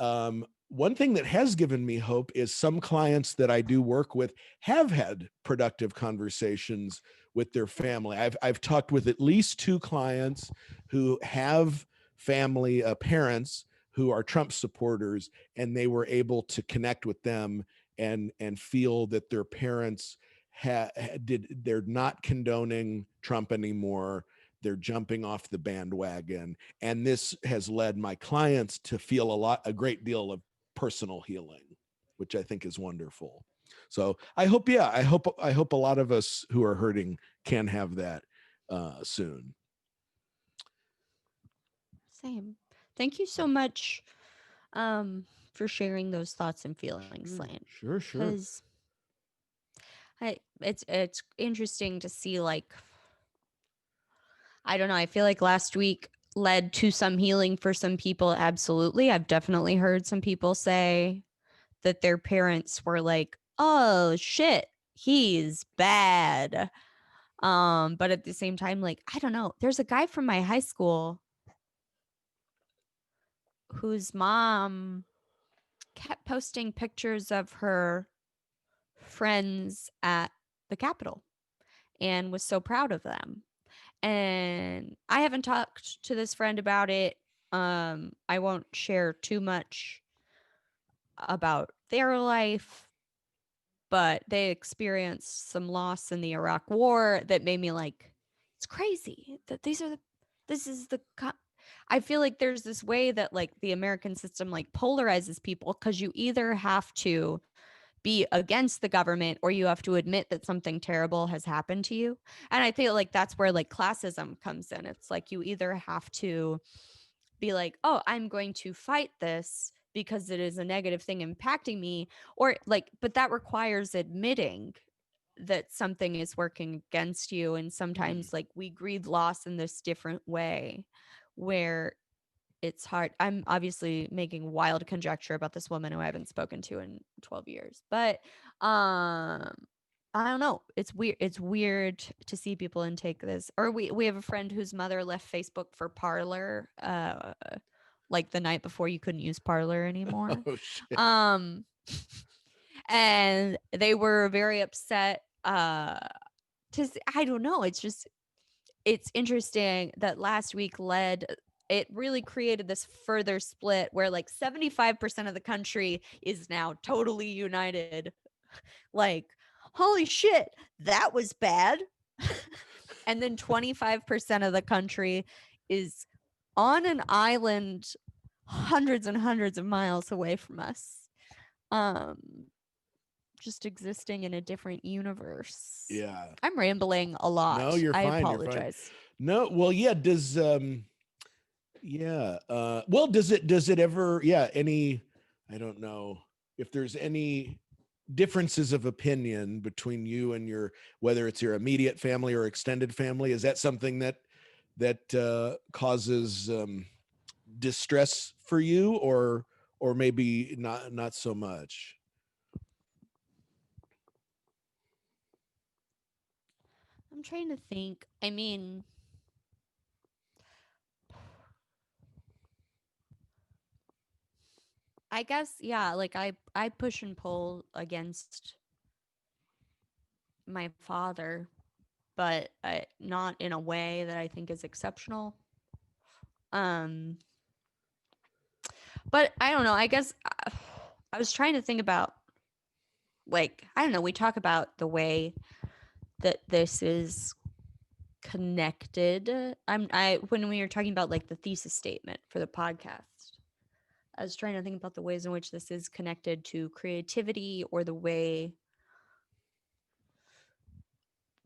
one thing that has given me hope is some clients that I do work with have had productive conversations with their family. I've talked with at least 2 clients who have family parents who are Trump supporters, and they were able to connect with them and feel that their parents they're not condoning Trump anymore. They're jumping off the bandwagon. And this has led my clients to feel a great deal of personal healing, which I think is wonderful. So I hope a lot of us who are hurting can have that soon. Same. Thank you so much for sharing those thoughts and feelings, Lane. Sure. Because it's interesting to see, like, I don't know, I feel like last week led to some healing for some people. Absolutely. I've definitely heard some people say that their parents were like, oh shit, he's bad. But at the same time, like, I don't know, there's a guy from my high school whose mom kept posting pictures of her friends at the Capitol and was so proud of them. And I haven't talked to this friend about it. I won't share too much about their life, but they experienced some loss in the Iraq War that made me like, it's crazy that I feel like there's this way that like the American system like polarizes people, because you either have to be against the government or you have to admit that something terrible has happened to you. And I feel like that's where like classism comes in. It's like you either have to be like, oh, I'm going to fight this because it is a negative thing impacting me, or like, but that requires admitting that something is working against you. And sometimes like we grieve loss in this different way where it's hard. I'm obviously making wild conjecture about this woman who I haven't spoken to in 12 years, but I don't know. It's weird. It's weird to see people intake this. Or we have a friend whose mother left Facebook for Parler, like the night before you couldn't use Parler anymore. Oh, shit. And they were very upset. I don't know. It's interesting that last week it really created this further split where like 75% of the country is now totally united. Like, holy shit, that was bad. And then 25% of the country is on an island hundreds and hundreds of miles away from us. Just existing in a different universe. Yeah. I'm rambling a lot. No, you're fine. I apologize. No, well, yeah. Well, does it ever? Yeah, any? I don't know if there's any differences of opinion between you and whether it's your immediate family or extended family. Is that something that causes distress for you, or maybe not so much? I'm trying to think. I mean, I guess yeah, like I push and pull against my father, but not in a way that I think is exceptional. Um, but I don't know. I guess I was trying to think about, like, I don't know. We talk about the way that this is connected. I when we were talking about like the thesis statement for the podcast, I was trying to think about the ways in which this is connected to creativity or the way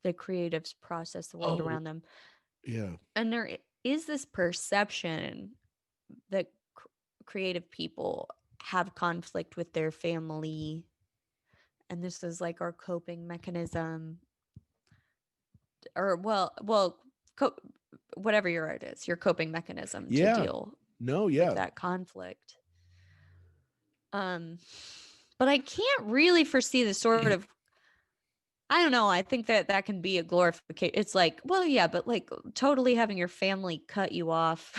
the creatives process the world Oh, around them. yeah. And there is this perception that creative people have conflict with their family, and this is like our coping mechanism, or co- whatever your art is, your coping mechanism to Yeah. deal No, with yeah. that conflict. But I can't really foresee the sort of, I don't know. I think that can be a glorification. It's like, well, yeah, but like totally having your family cut you off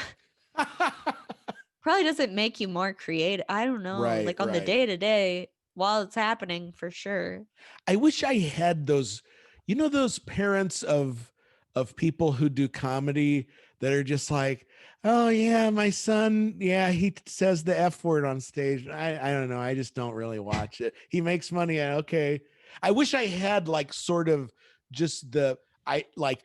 probably doesn't make you more creative. I don't know. Right, Like on the right. day to day while it's happening, for sure. I wish I had those, those parents of people who do comedy that are just like, oh yeah, my son, yeah, he says the F word on stage. I don't know. I just don't really watch it. He makes money. Okay. I wish I had like sort of just I like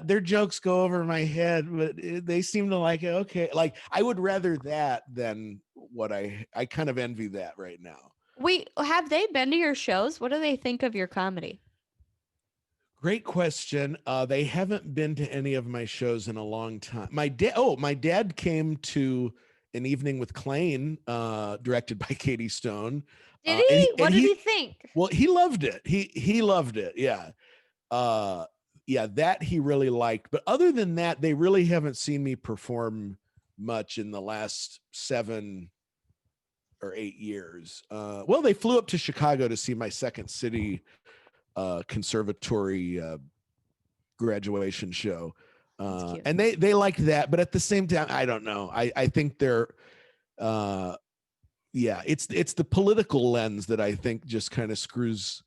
their jokes go over my head, but they seem to like it. Okay. Like I would rather that than what I kind of envy that right now. Wait, have they been to your shows? What do they think of your comedy? Great question. They haven't been to any of my shows in a long time. My dad came to an evening with Klain, directed by Katie Stone. Did And he? What did he think? well, he loved it. He loved it. Yeah. That he really liked. But other than that, they really haven't seen me perform much in the last 7 or 8 years. Well, they flew up to Chicago to see my Second City conservatory graduation show, and they liked that. But at the same time, I don't know. I think they're it's the political lens that I think just kind of screws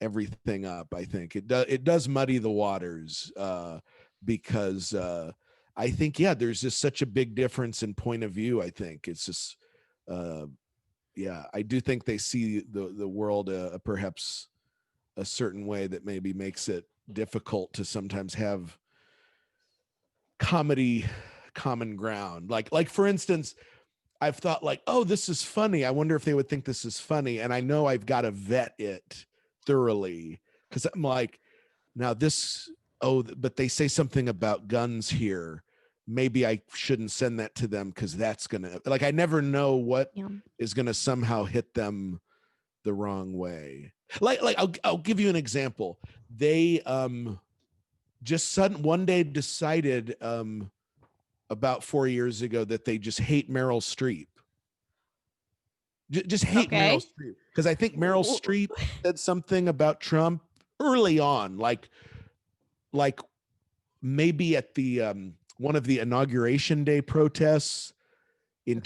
everything up. I think it does muddy the waters, because I think there's just such a big difference in point of view. I think it's just I do think they see the world perhaps a certain way that maybe makes it difficult to sometimes have comedy common ground. Like for instance, I've thought like, oh, this is funny. I wonder if they would think this is funny. And I know I've got to vet it thoroughly, because I'm like, now but they say something about guns here. Maybe I shouldn't send that to them because that's gonna, like, I never know what is gonna somehow hit them the wrong way. Like I'll give you an example. They just one day decided about 4 years ago that they just hate Meryl Streep. Just hate Meryl Streep, because I think Meryl Streep said something about Trump early on, like maybe at the one of the inauguration day protests in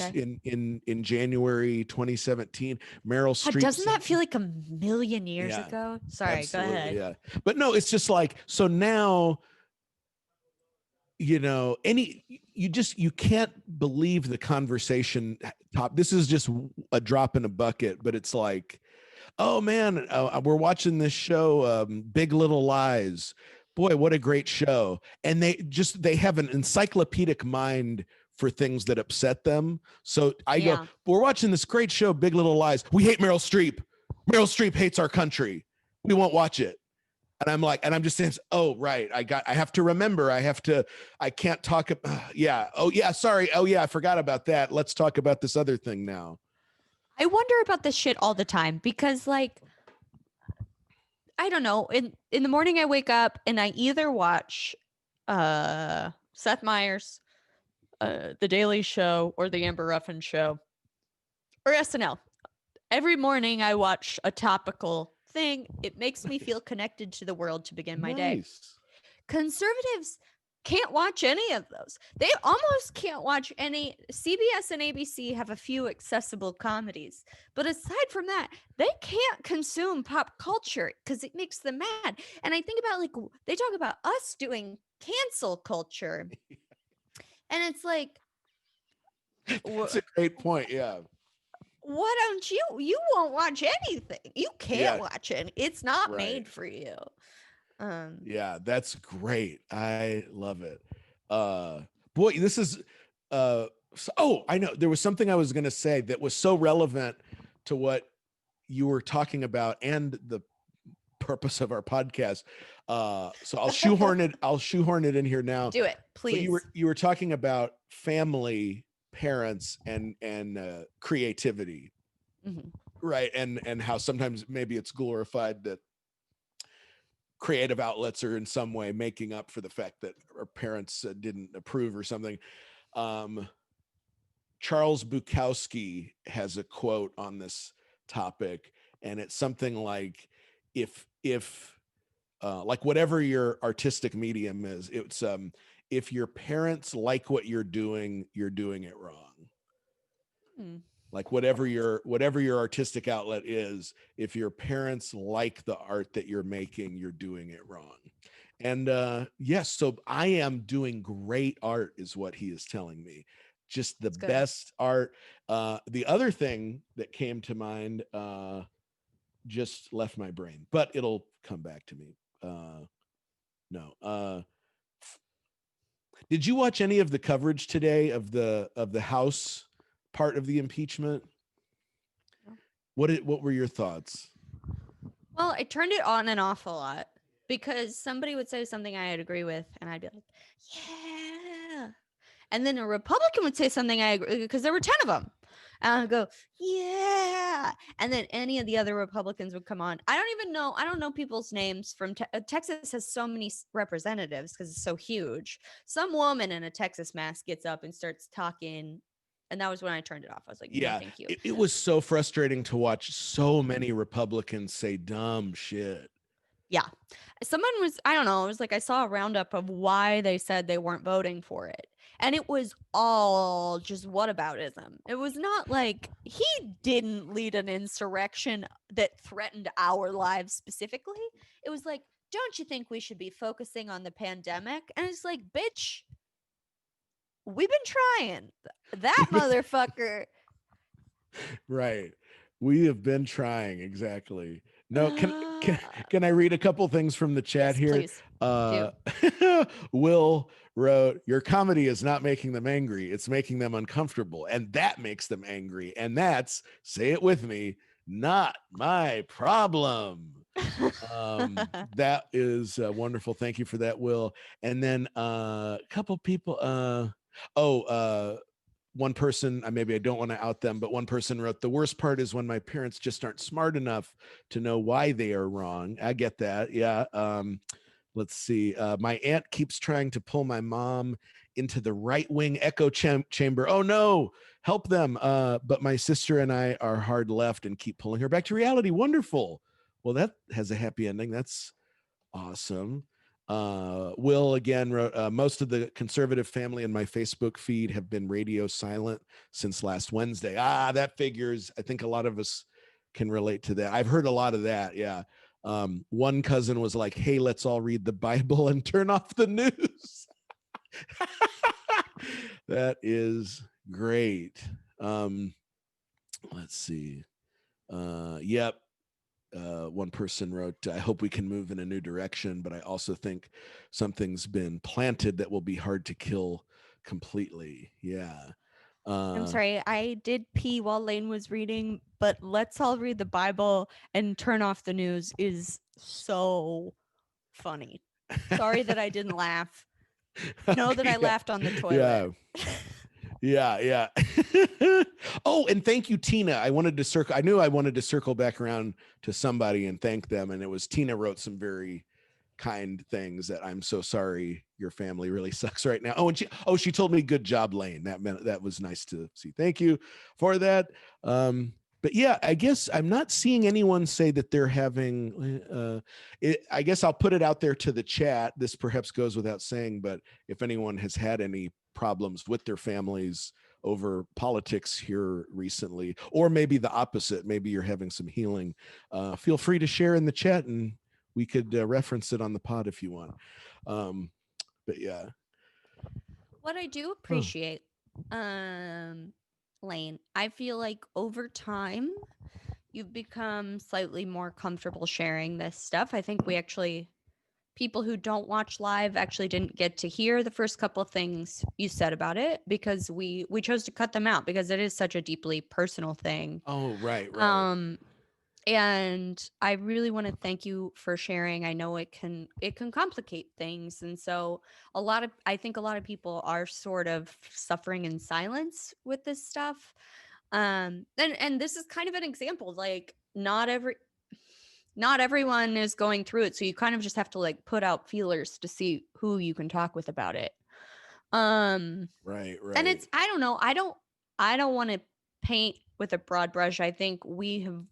January 2017. Meryl Streep. Doesn't that feel like a million years ago? Sorry, absolutely, go ahead. Yeah, but no, it's just like, so now, you can't believe the conversation top. This is just a drop in a bucket, but it's like, oh man, we're watching this show, Big Little Lies. Boy, what a great show. And they have an encyclopedic mind for things that upset them. So I go, we're watching this great show, Big Little Lies. We hate Meryl Streep. Meryl Streep hates our country. We won't watch it. And I'm like, and I'm just saying, oh, right. I have to remember. I can't talk. Yeah. Oh, yeah. Sorry. Oh, yeah. I forgot about that. Let's talk about this other thing now. I wonder about this shit all the time because, like, I don't know. In the morning, I wake up and I either watch Seth Meyers, The Daily Show, or The Amber Ruffin Show, or SNL. Every morning, I watch a topical thing. It makes me feel connected to the world to begin my day. Conservatives can't watch any of those. They almost can't watch any. CBS and ABC have a few accessible comedies, but aside from that, they can't consume pop culture because it makes them mad. And I think about, like, they talk about us doing cancel culture, and it's like, that's a great point. Yeah. why don't you won't watch anything. You can't watch it. It's not made for you. Yeah, that's great. I love it. Boy, this is I know there was something I was going to say that was so relevant to what you were talking about and the purpose of our podcast. So I'll shoehorn it in here now. Do it, please. So you were talking about family, parents, and creativity. Mm-hmm. Right. And how sometimes maybe it's glorified that creative outlets are in some way making up for the fact that our parents didn't approve or something. Charles Bukowski has a quote on this topic, and it's something like, if like whatever your artistic medium is, it's if your parents like what you're doing it wrong. Like whatever your artistic outlet is, if your parents like the art that you're making, you're doing it wrong. And yes, so I am doing great art is what he is telling me. Just the best art. The other thing that came to mind just left my brain, but it'll come back to me. No. Did you watch any of the coverage today of the House part of the impeachment? What were your thoughts? Well, I turned it on and off a lot because somebody would say something I'd agree with, and I'd be like, yeah. And then a Republican would say something I agree, because there were 10 of them. And I'd go, yeah. And then any of the other Republicans would come on. I don't know people's names from Texas has so many representatives because it's so huge. Some woman in a Texas mask gets up and starts talking. And that was when I turned it off. I was like, yeah, no, thank you. It was so frustrating to watch so many Republicans say dumb shit. Yeah. Someone was, I don't know, it was like I saw a roundup of why they said they weren't voting for it. And it was all just whataboutism. It was not like he didn't lead an insurrection that threatened our lives specifically. It was like, don't you think we should be focusing on the pandemic? And it's like, bitch, we've been trying. That motherfucker. Right. We have been trying. Exactly. No, can I read a couple things from the chat here? Please. Will wrote, your comedy is not making them angry. It's making them uncomfortable. And that makes them angry. And that's, say it with me, not my problem. That is wonderful. Thank you for that, Will. And then a couple people, one person, maybe I don't want to out them, but one person wrote, the worst part is when my parents just aren't smart enough to know why they are wrong. I get that. Yeah. Let's see. My aunt keeps trying to pull my mom into the right-wing echo chamber. Oh no, help them. But my sister and I are hard left and keep pulling her back to reality. Wonderful. Well, that has a happy ending. That's awesome. Will again wrote, most of the conservative family in my Facebook feed have been radio silent since last Wednesday. That figures. I think a lot of us can relate to that. I've heard a lot of that. Yeah. One cousin was like, hey, let's all read the Bible and turn off the news. That is great. Let's see. Yep. One person wrote, I hope we can move in a new direction, but I also think something's been planted that will be hard to kill completely. Yeah. I'm sorry, I did pee while Lane was reading, but let's all read the Bible and turn off the news is so funny. Sorry that I didn't laugh. Know that I Yeah. laughed on the toilet. Yeah. Oh, and thank you, Tina. I knew I wanted to circle back around to somebody and thank them. And it was Tina wrote some very kind things that I'm so sorry your family really sucks right now. Oh, and she told me good job, Lane. That was nice to see. Thank you for that. But yeah, I guess I'm not seeing anyone say that they're having I guess I'll put it out there to the chat. This perhaps goes without saying, but if anyone has had any problems with their families over politics here recently, or maybe the opposite, maybe you're having some healing, feel free to share in the chat and we could reference it on the pod if you want. But yeah. What I do appreciate, Lane, I feel like over time you've become slightly more comfortable sharing this stuff. I think people who don't watch live actually didn't get to hear the first couple of things you said about it because we chose to cut them out because it is such a deeply personal thing. Oh, right. And I really want to thank you for sharing. I know it can complicate things, and so I think a lot of people are sort of suffering in silence with this stuff. And this is kind of an example. Like not everyone is going through it, so you kind of just have to like put out feelers to see who you can talk with about it. Right. And it's I don't know. I don't want to paint with a broad brush. I think we have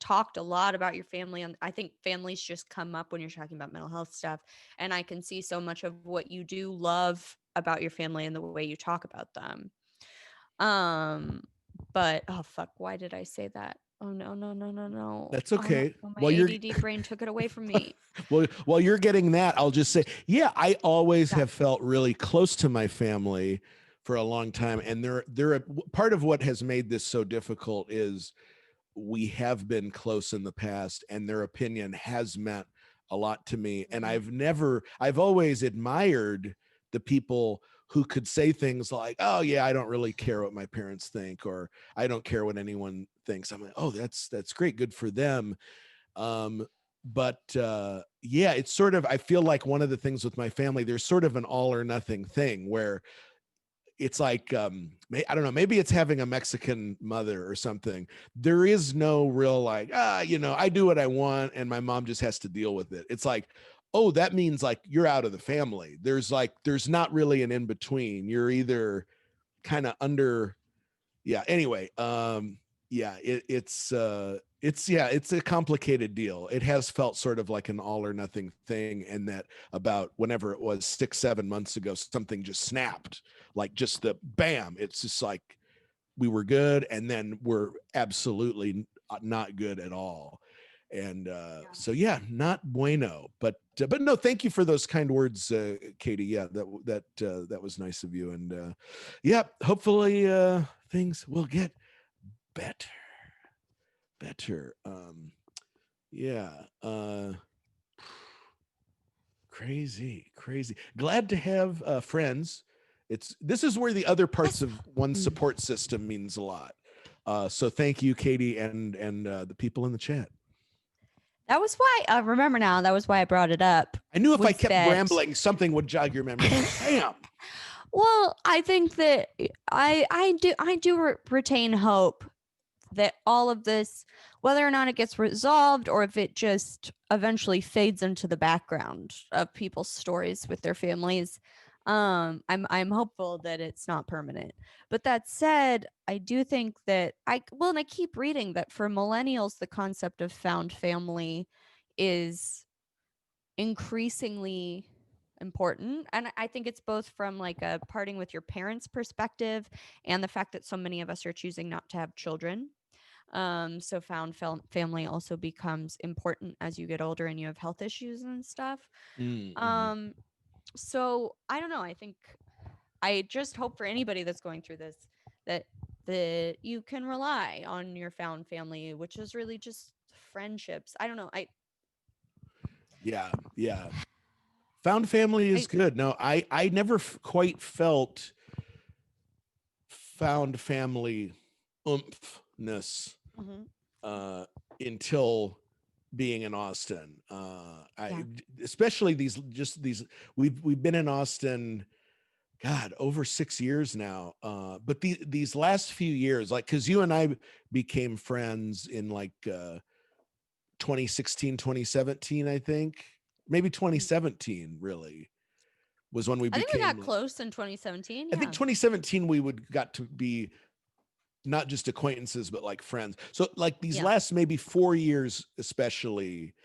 talked a lot about your family, and I think families just come up when you're talking about mental health stuff, and I can see so much of what you do love about your family and the way you talk about them. But oh fuck, why did I say that? Oh no. That's okay. Oh, no, my Well, ADD brain took it away from me. well, while you're getting that, I'll just say, yeah, I always have felt really close to my family for a long time, and they're part of what has made this so difficult is we have been close in the past, and their opinion has meant a lot to me. And I've always admired the people who could say things like, oh yeah, I don't really care what my parents think, or I don't care what anyone thinks. I'm like, oh, that's great. Good for them. But yeah, it's sort of, I feel like one of the things with my family, there's sort of an all or nothing thing where it's like, I don't know, maybe it's having a Mexican mother or something. There is no real like, I do what I want and my mom just has to deal with it. It's like, oh, that means like you're out of the family. There's not really an in between. You're either kind of under, yeah. Anyway, yeah, it's a complicated deal. It has felt sort of like an all or nothing thing, and that about whenever it was 6-7 months ago, something just snapped, like just the bam. It's just like we were good, and then we're absolutely not good at all. And so yeah, not bueno. But no, thank you for those kind words, Katie. Yeah, that was nice of you. And yeah, hopefully things will get better. Yeah. Crazy. Glad to have friends. This is where the other parts of one's support system means a lot. So thank you, Katie, and the people in the chat. That was why I remember now. That was why I brought it up. I knew if I kept rambling, something would jog your memory. Bam. Well, I think that I do retain hope that all of this, whether or not it gets resolved or if it just eventually fades into the background of people's stories with their families, I'm hopeful that it's not permanent. But that said, I do think that and I keep reading that for millennials, the concept of found family is increasingly important, and I think it's both from like a parting with your parents perspective and the fact that so many of us are choosing not to have children. So found family also becomes important as you get older and you have health issues and stuff. Mm-hmm. So I don't know, I think I just hope for anybody that's going through this that you can rely on your found family, which is really just friendships. I don't know. Yeah. Found family is good. No, I never quite felt found family oomphness until being in Austin. Especially these we've been in Austin, God, over 6 years now. But these last few years, like, cause you and I became friends in like 2016, 2017, I think. Maybe 2017 really was when we I became. think we got close in 2017. I think 2017 we got to be not just acquaintances, but like friends. So like these last maybe 4 years, especially,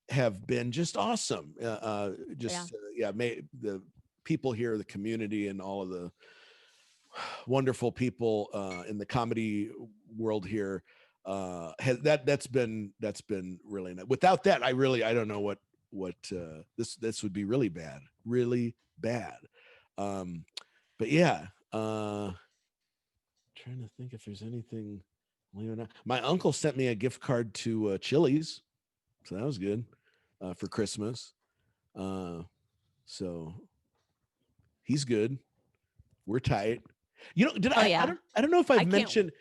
have been just awesome. The people here, the community, and all of the wonderful people in the comedy world here. That's been really nice. Without that, I don't know what this would be really bad. But yeah, trying to think if there's anything. My uncle sent me a gift card to Chili's, so that was good for Christmas. So he's good. We're tight. You know, I don't know if I've mentioned.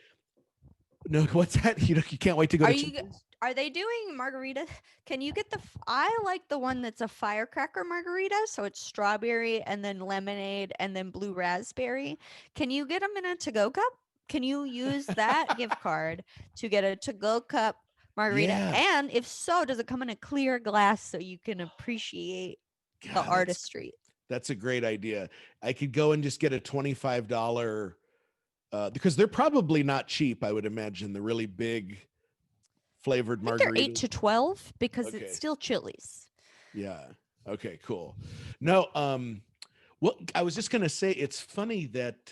No, what's that? You can't wait to go to Chili's? Are they doing margarita? Can you get I like the one that's a firecracker margarita. So it's strawberry and then lemonade and then blue raspberry. Can you get them in a to-go cup? Can you use that gift card to get a to-go cup margarita? Yeah. And if so, does it come in a clear glass so you can appreciate the artistry? That's a great idea. I could go and just get a $25 because they're probably not cheap. I would imagine the really big flavored margarita. They're 8 to 12 because it's still Chili's. Yeah. Okay, cool. No, well, I was just going to say, it's funny that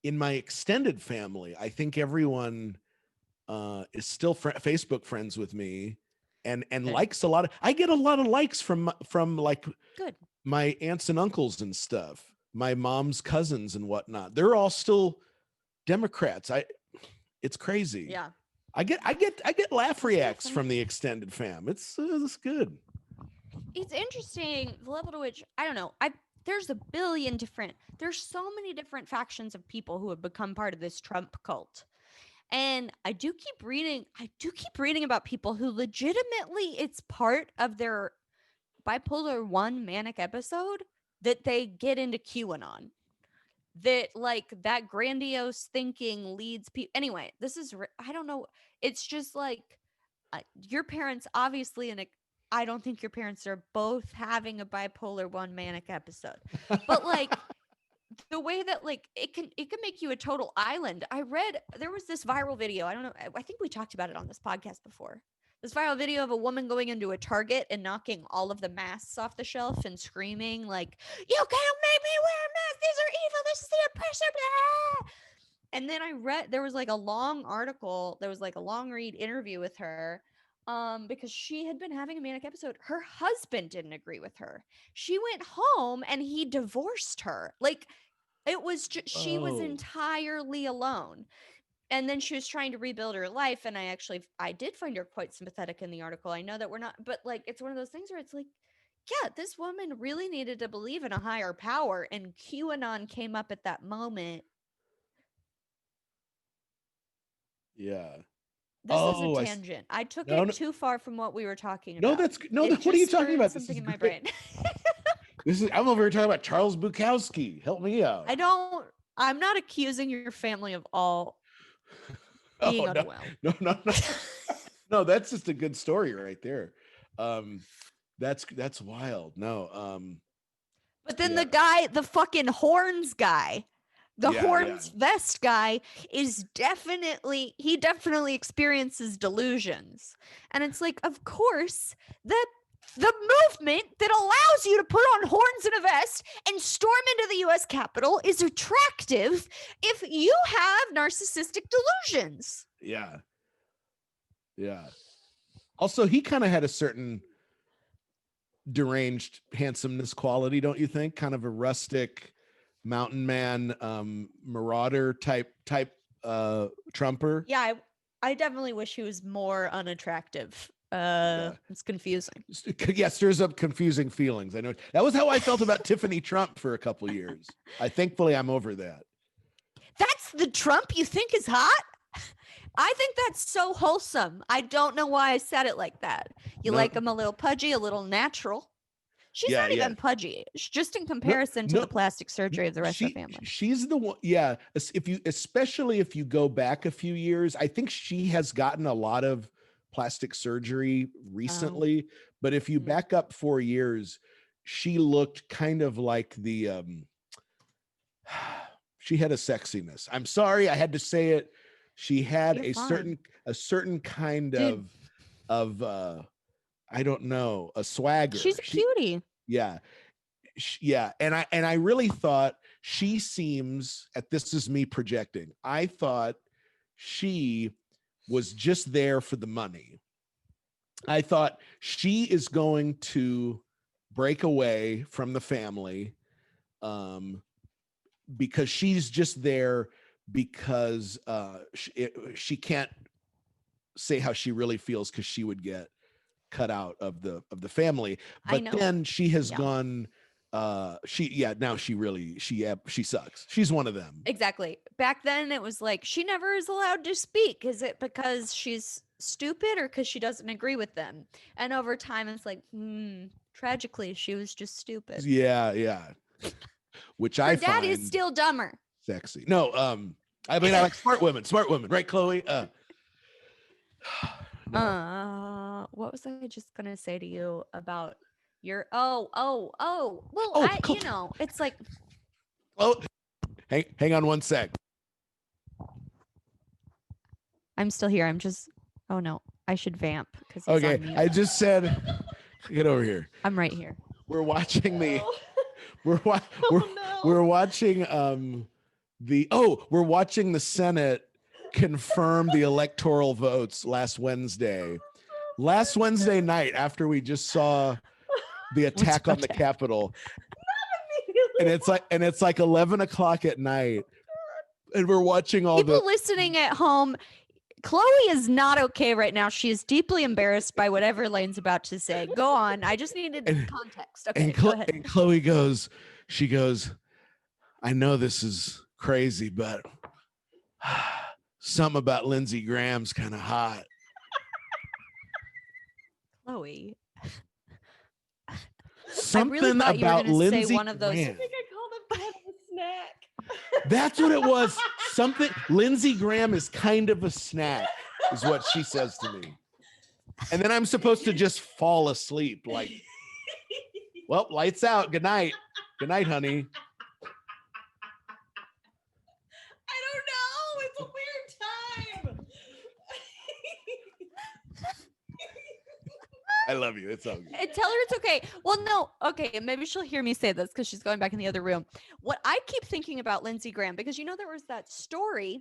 in my extended family, I think everyone is still Facebook friends with me and likes a lot. I get a lot of likes from like my aunts and uncles and stuff, my mom's cousins and whatnot. They're all still Democrats. It's crazy. Yeah. I get laugh reacts from the extended fam. It's good. It's interesting the level to which I don't know. There's there's so many different factions of people who have become part of this Trump cult. And I do keep reading about people who legitimately it's part of their bipolar 1 manic episode that they get into QAnon. That like that grandiose thinking leads people. Anyway, I don't know. It's just like your parents obviously, and I don't think your parents are both having a bipolar 1 manic episode, but like the way that like it can make you a total island. I read there was this viral video. I don't know. I think we talked about it on this podcast before. This viral video of a woman going into a Target and knocking all of the masks off the shelf and screaming like, "You can't make me wear a mask. These are evil. This is the oppressor." Blah. And then I read there was like a long article. There was like a long read interview with her because she had been having a manic episode. Her husband didn't agree with her. She went home and he divorced her. Like it was just, she was entirely alone. And then she was trying to rebuild her life. And I did find her quite sympathetic in the article. I know that we're not, but like, it's one of those things where it's like, yeah, this woman really needed to believe in a higher power. And QAnon came up at that moment. Yeah. This is a tangent. I took it too far from what we were talking about. What are you talking about? Something in my brain. I'm over here talking about Charles Bukowski. Help me out. I'm not accusing your family of all being unwell. No. No, that's just a good story right there. That's wild. No. But then the fucking horns guy, horns vest guy he definitely experiences delusions. And it's like, of course, the movement that allows you to put on horns and a vest and storm into the U.S. Capitol is attractive if you have narcissistic delusions. Yeah. Yeah. Also, he kind of had a certain deranged handsomeness quality, don't you think? Kind of a rustic mountain man, marauder type Trumper. Yeah, I definitely wish he was more unattractive. It's confusing. Yeah, stirs up confusing feelings. I know that was how I felt about Tiffany Trump for a couple years. Thankfully I'm over that. That's the Trump you think is hot? I think that's so wholesome. I don't know why I said it like that. You No. like them a little pudgy, a little natural. She's Yeah, not yeah. even pudgy. Just in comparison to no, the plastic surgery of the rest of the family. She's the one. Yeah. Especially if you go back a few years, I think she has gotten a lot of plastic surgery recently. But if you back up 4 years, she looked kind of like she had a sexiness. I'm sorry, I had to say it. She had You're a fine. certain kind Dude. of I don't know, a swagger. She's a cutie. Yeah. Yeah. And I really thought she seems, this is me projecting, I thought she was just there for the money. I thought she is going to break away from the family because she's just there because she can't say how she really feels because she would get cut out of the family. But then she has gone now she sucks. She's one of them. Exactly. Back then it was like she never is allowed to speak. Is it because she's stupid or because she doesn't agree with them? And over time it's like, tragically she was just stupid. Yeah. Which Her I dad find is still dumber. Sexy. No, I mean I like smart women, right, Chloe? No. What was I just gonna say to you about your it's like hang on one sec. I'm still here. I'm just I should vamp because Okay, I just said get over here. I'm right here. We're watching we're watching we're watching the Senate confirm the electoral votes last Wednesday night after we just saw the attack on the Capitol. And it's like 11 o'clock at night and we're watching all people listening at home. Chloe is not okay right now. She is deeply embarrassed by whatever Lane's about to say. Go on. I just needed context. Okay, go ahead. And Chloe goes, I know this is crazy, but something about Lindsey Graham's kind of hot. Chloe. Something I really thought about you were Lindsey say one of those. Graham. I think I called him kind of a snack. That's what it was. Something. Lindsey Graham is kind of a snack, is what she says to me. And then I'm supposed to just fall asleep. Like, well, lights out. Good night. Good night, honey. I don't know. It's a weird time. I love you. It's all good. Tell her it's okay. Well, no. Okay. Maybe she'll hear me say this because she's going back in the other room. What I keep thinking about Lindsey Graham, because there was that story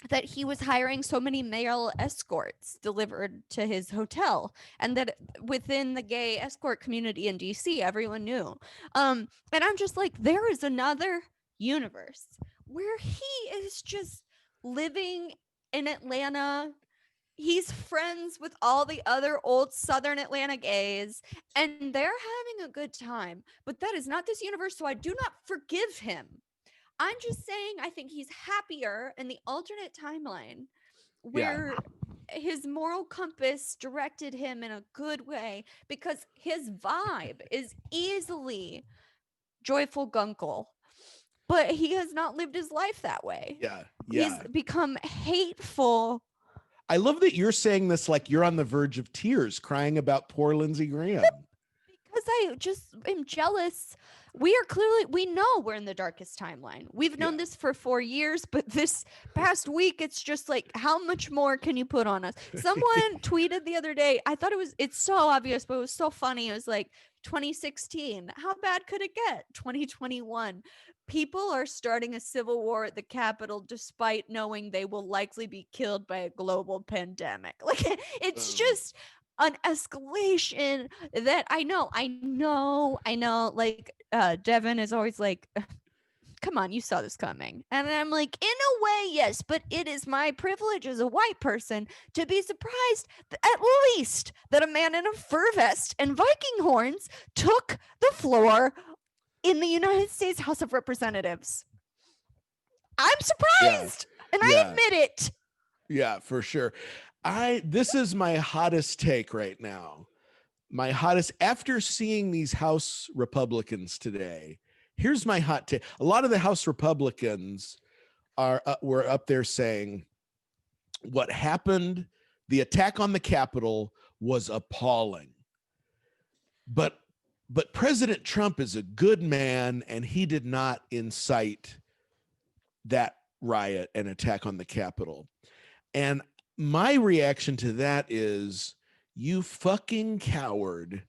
that he was hiring so many male escorts delivered to his hotel, and that within the gay escort community in DC, everyone knew. And I'm just like, there is another universe where he is just living in Atlanta. He's friends with all the other old Southern Atlanta gays, and they're having a good time. But that is not this universe, so I do not forgive him. I'm just saying I think he's happier in the alternate timeline where his moral compass directed him in a good way, because his vibe is easily joyful gunkle. But he has not lived his life that way. Yeah. He's become hateful. I love that you're saying this like you're on the verge of tears, crying about poor Lindsey Graham. Because I just am jealous. We know we're in the darkest timeline. We've known this for 4 years, but this past week, it's just like, how much more can you put on us? Someone tweeted the other day, I thought it's so obvious, but it was so funny. It was like 2016. How bad could it get? 2021. People are starting a civil war at the Capitol despite knowing they will likely be killed by a global pandemic. Like, it's just an escalation that I know. Like, Devin is always like, come on, you saw this coming. And I'm like, in a way, yes, but it is my privilege as a white person to be surprised at least that a man in a fur vest and Viking horns took the floor in the United States House of Representatives. I'm surprised, and I admit it. Yeah, for sure. This is my hottest take right now. My hottest after seeing these House Republicans today. Here's my hot take. A lot of the House Republicans were up there saying what happened, the attack on the Capitol was appalling. But President Trump is a good man and he did not incite that riot and attack on the Capitol. And my reaction to that is, you fucking coward.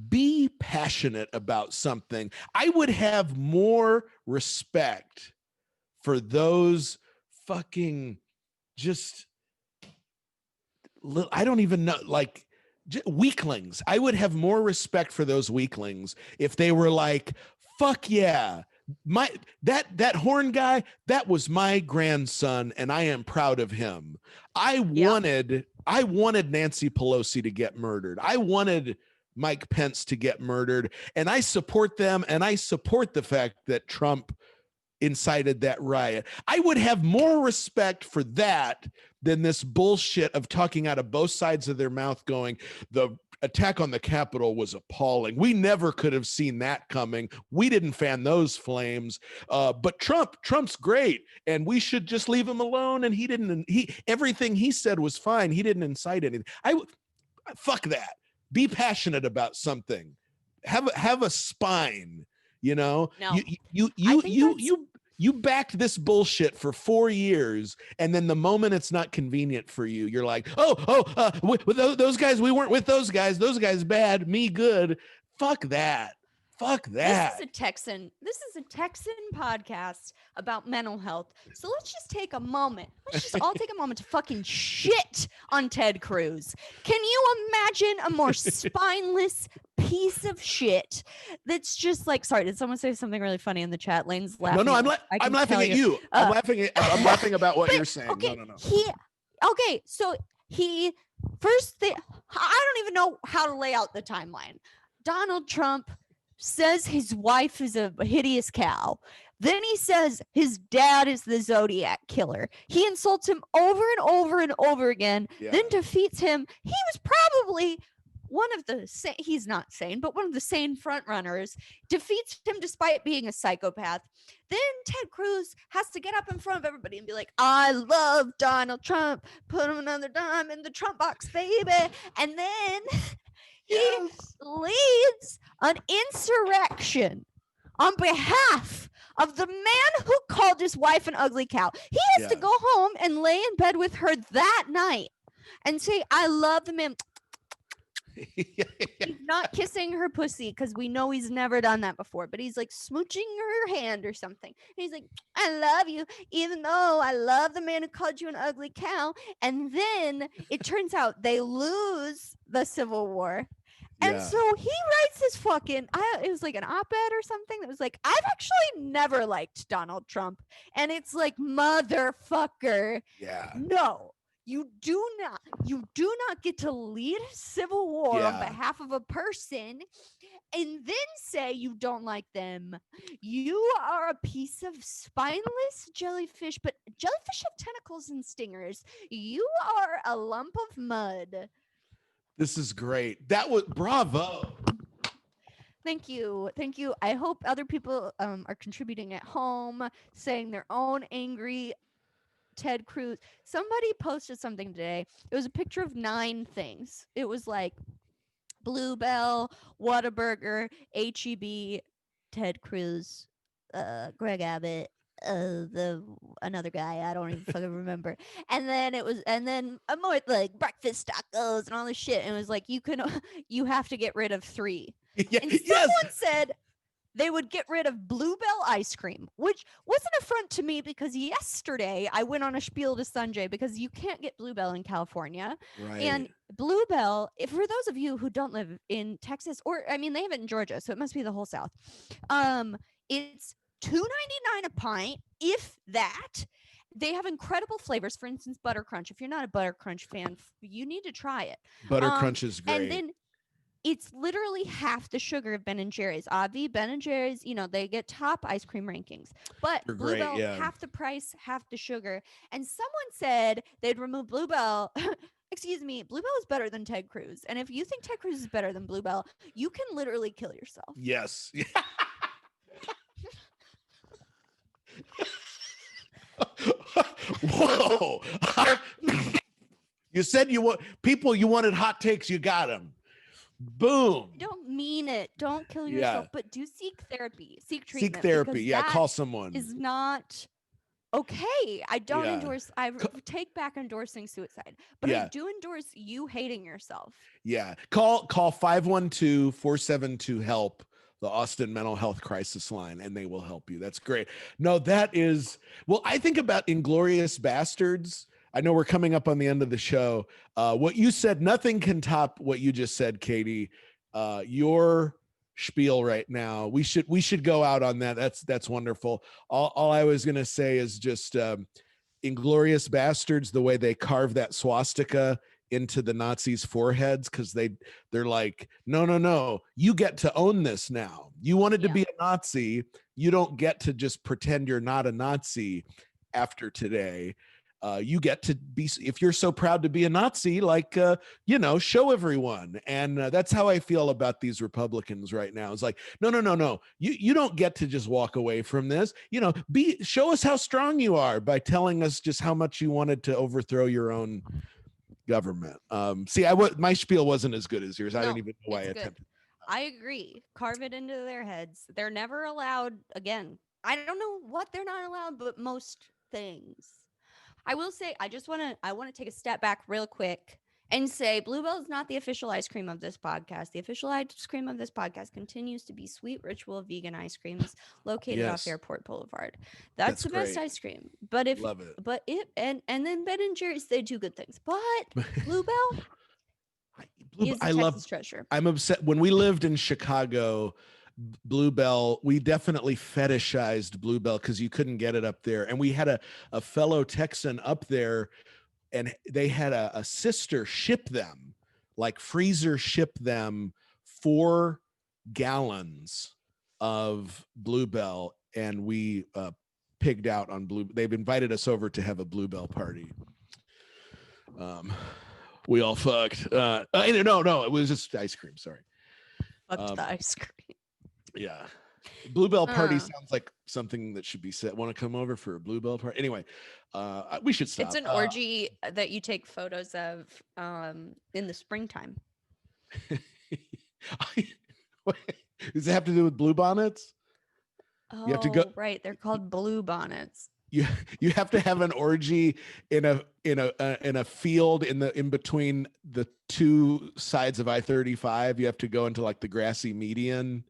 Be passionate about something. I would have more respect for those fucking just, I don't even know, like weaklings. I would have more respect for those weaklings if they were like, fuck yeah. That horn guy, that was my grandson and I am proud of him. I wanted Nancy Pelosi to get murdered. I wanted Mike Pence to get murdered, and I support them, and I support the fact that Trump incited that riot. I would have more respect for that than this bullshit of talking out of both sides of their mouth going, the attack on the Capitol was appalling. We never could have seen that coming. We didn't fan those flames. But Trump's great, and we should just leave him alone. And everything he said was fine. He didn't incite anything. Fuck that. Be passionate about something. Have a spine. You know, no. You backed this bullshit for 4 years, and then the moment it's not convenient for you, you're like, with those guys, we weren't with those guys. Those guys bad, me good. Fuck that. Fuck that. This is a Texan podcast about mental health. So let's just take a moment. Let's just all take a moment to fucking shit on Ted Cruz. Can you imagine a more spineless piece of shit that's just like, sorry, did someone say something really funny in the chat? Lane's laughing. No, I'm laughing at you. I'm laughing about what you're saying. Okay, no. So I don't even know how to lay out the timeline. Donald Trump says his wife is a hideous cow. Then he says his dad is the Zodiac killer. He insults him over and over and over again, then defeats him. He was probably one of the he's not sane, but one of the sane front runners, defeats him despite being a psychopath. Then Ted Cruz has to get up in front of everybody and be like, I love Donald Trump. Put him another dime in the Trump box, baby. And then he leads an insurrection on behalf of the man who called his wife an ugly cow. He has to go home and lay in bed with her that night and say, I love the man. He's not kissing her pussy because we know he's never done that before, but he's like smooching her hand or something. And he's like, I love you, even though I love the man who called you an ugly cow. And then it turns out they lose the Civil War. And so he writes this it was like an op-ed or something that was like, I've actually never liked Donald Trump. And it's like, motherfucker. Yeah. No. You do not get to lead a civil war on behalf of a person and then say you don't like them. You are a piece of spineless jellyfish, but jellyfish have tentacles and stingers. You are a lump of mud. This is great. That was bravo. Thank you. I hope other people are contributing at home, saying their own angry Ted Cruz. Somebody posted something today. It was a picture of 9 things. It was like Bluebell, Whataburger, HEB, Ted Cruz, Greg Abbott, another guy I don't even fucking remember. And then more like breakfast tacos and all this shit. And it was like you have to get rid of 3. And someone said they would get rid of Bluebell ice cream, which was an affront to me because yesterday I went on a spiel to Sanjay because you can't get Bluebell in California. Right. And Bluebell, for those of you who don't live in Texas, or I mean, they have it in Georgia, so it must be the whole South. It's $2.99 a pint, if that. They have incredible flavors. For instance, Butter Crunch. If you're not a Butter Crunch fan, you need to try it. Butter Crunch is great. And then it's literally half the sugar of Ben and Jerry's. Avi, Ben and Jerry's, they get top ice cream rankings, but They're great, Bluebell, yeah. half the price, half the sugar. And someone said they'd remove Bluebell. Excuse me, Bluebell is better than Ted Cruz. And if you think Ted Cruz is better than Bluebell, you can literally kill yourself. Yes. Whoa. You said you wanted hot takes, you got them. Boom. I don't mean it. Don't kill yourself, but do seek therapy. Seek treatment. Seek therapy. Yeah, call someone. Is not okay. I don't endorse. I take back endorsing suicide, but I do endorse you hating yourself. Yeah. Call 512-472-HELP, the Austin Mental Health Crisis Line, and they will help you. That's great. No, that is, well, I think about Inglourious Bastards. I know we're coming up on the end of the show. What you said, nothing can top what you just said, Katie. Your spiel right now. We should go out on that. That's wonderful. All I was gonna say is just Inglourious Bastards, the way they carve that swastika into the Nazis' foreheads, because they're like, no, you get to own this now. You wanted to be a Nazi. You don't get to just pretend you're not a Nazi after today. You get to be, if you're so proud to be a Nazi, like, show everyone. And that's how I feel about these Republicans right now. It's like, no. You don't get to just walk away from this. Show us how strong you are by telling us just how much you wanted to overthrow your own government. My spiel wasn't as good as yours. I don't even know why I attempted. I agree. Carve it into their heads. They're never allowed again. I don't know what they're not allowed, but most things. I will say, I want to take a step back real quick and say Bluebell is not the official ice cream of this podcast. The official ice cream of this podcast continues to be Sweet Ritual vegan ice creams located off Airport Boulevard. That's the best ice cream. But Love it. And then Ben and Jerry's, they do good things. But Bluebell is a Texas treasure. I'm upset. When we lived in Chicago, Bluebell, we definitely fetishized Bluebell because you couldn't get it up there. And we had a fellow Texan up there, and they had a sister ship them, like freezer ship them 4 gallons of Bluebell, and we pigged out on They've invited us over to have a Bluebell party. We all fucked. No, it was just ice cream. Sorry. Fucked the ice cream. Yeah. Bluebell party sounds like something that should be said. Want to come over for a Bluebell party? Anyway, we should stop. It's an orgy that you take photos of in the springtime. Does it have to do with bluebonnets? Oh, you have to go. Right. They're called bluebonnets. You have to have an orgy in a field in between the 2 sides of I-35. You have to go into like the grassy median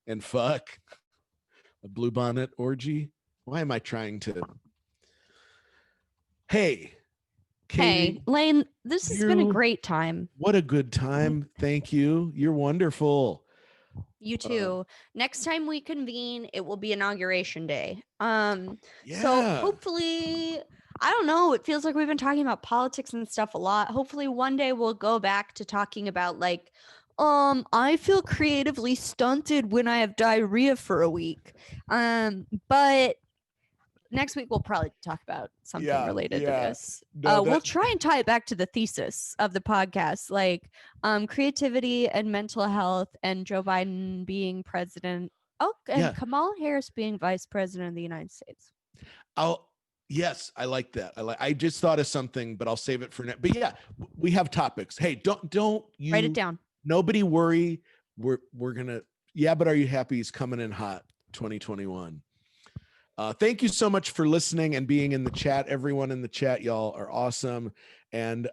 and fuck. A bluebonnet orgy. Why am I trying to? Hey, Katie, hey, Lane, this has been a great time. What a good time. Thank you. You're wonderful. You too. Next time we convene, it will be Inauguration Day. So hopefully, I don't know, it feels like we've been talking about politics and stuff a lot. Hopefully one day we'll go back to talking about like, I feel creatively stunted when I have diarrhea for a week. But next week we'll probably talk about something related to this. We'll try and tie it back to the thesis of the podcast, like creativity and mental health, and Joe Biden being president. Oh, and Kamala Harris being vice president of the United States. Yes, I like that. I just thought of something, but I'll save it for now. But yeah, we have topics. Hey, don't you write it down. Nobody worry. We're gonna. Yeah, but are you happy? He's coming in hot. 2021. Thank you so much for listening and being in the chat. Everyone in the chat, y'all are awesome. And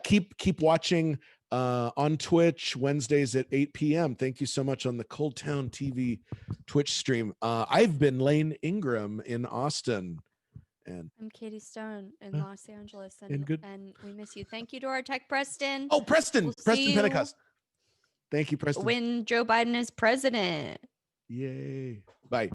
keep watching on Twitch Wednesdays at 8 p.m. Thank you so much on the ColdTowne TV Twitch stream. I've been Lane Ingram in Austin. And I'm Katie Stone in Los Angeles. And we miss you. Thank you to our tech Preston. Oh, Preston Pentecost. Thank you, Preston. When Joe Biden is president. Yay.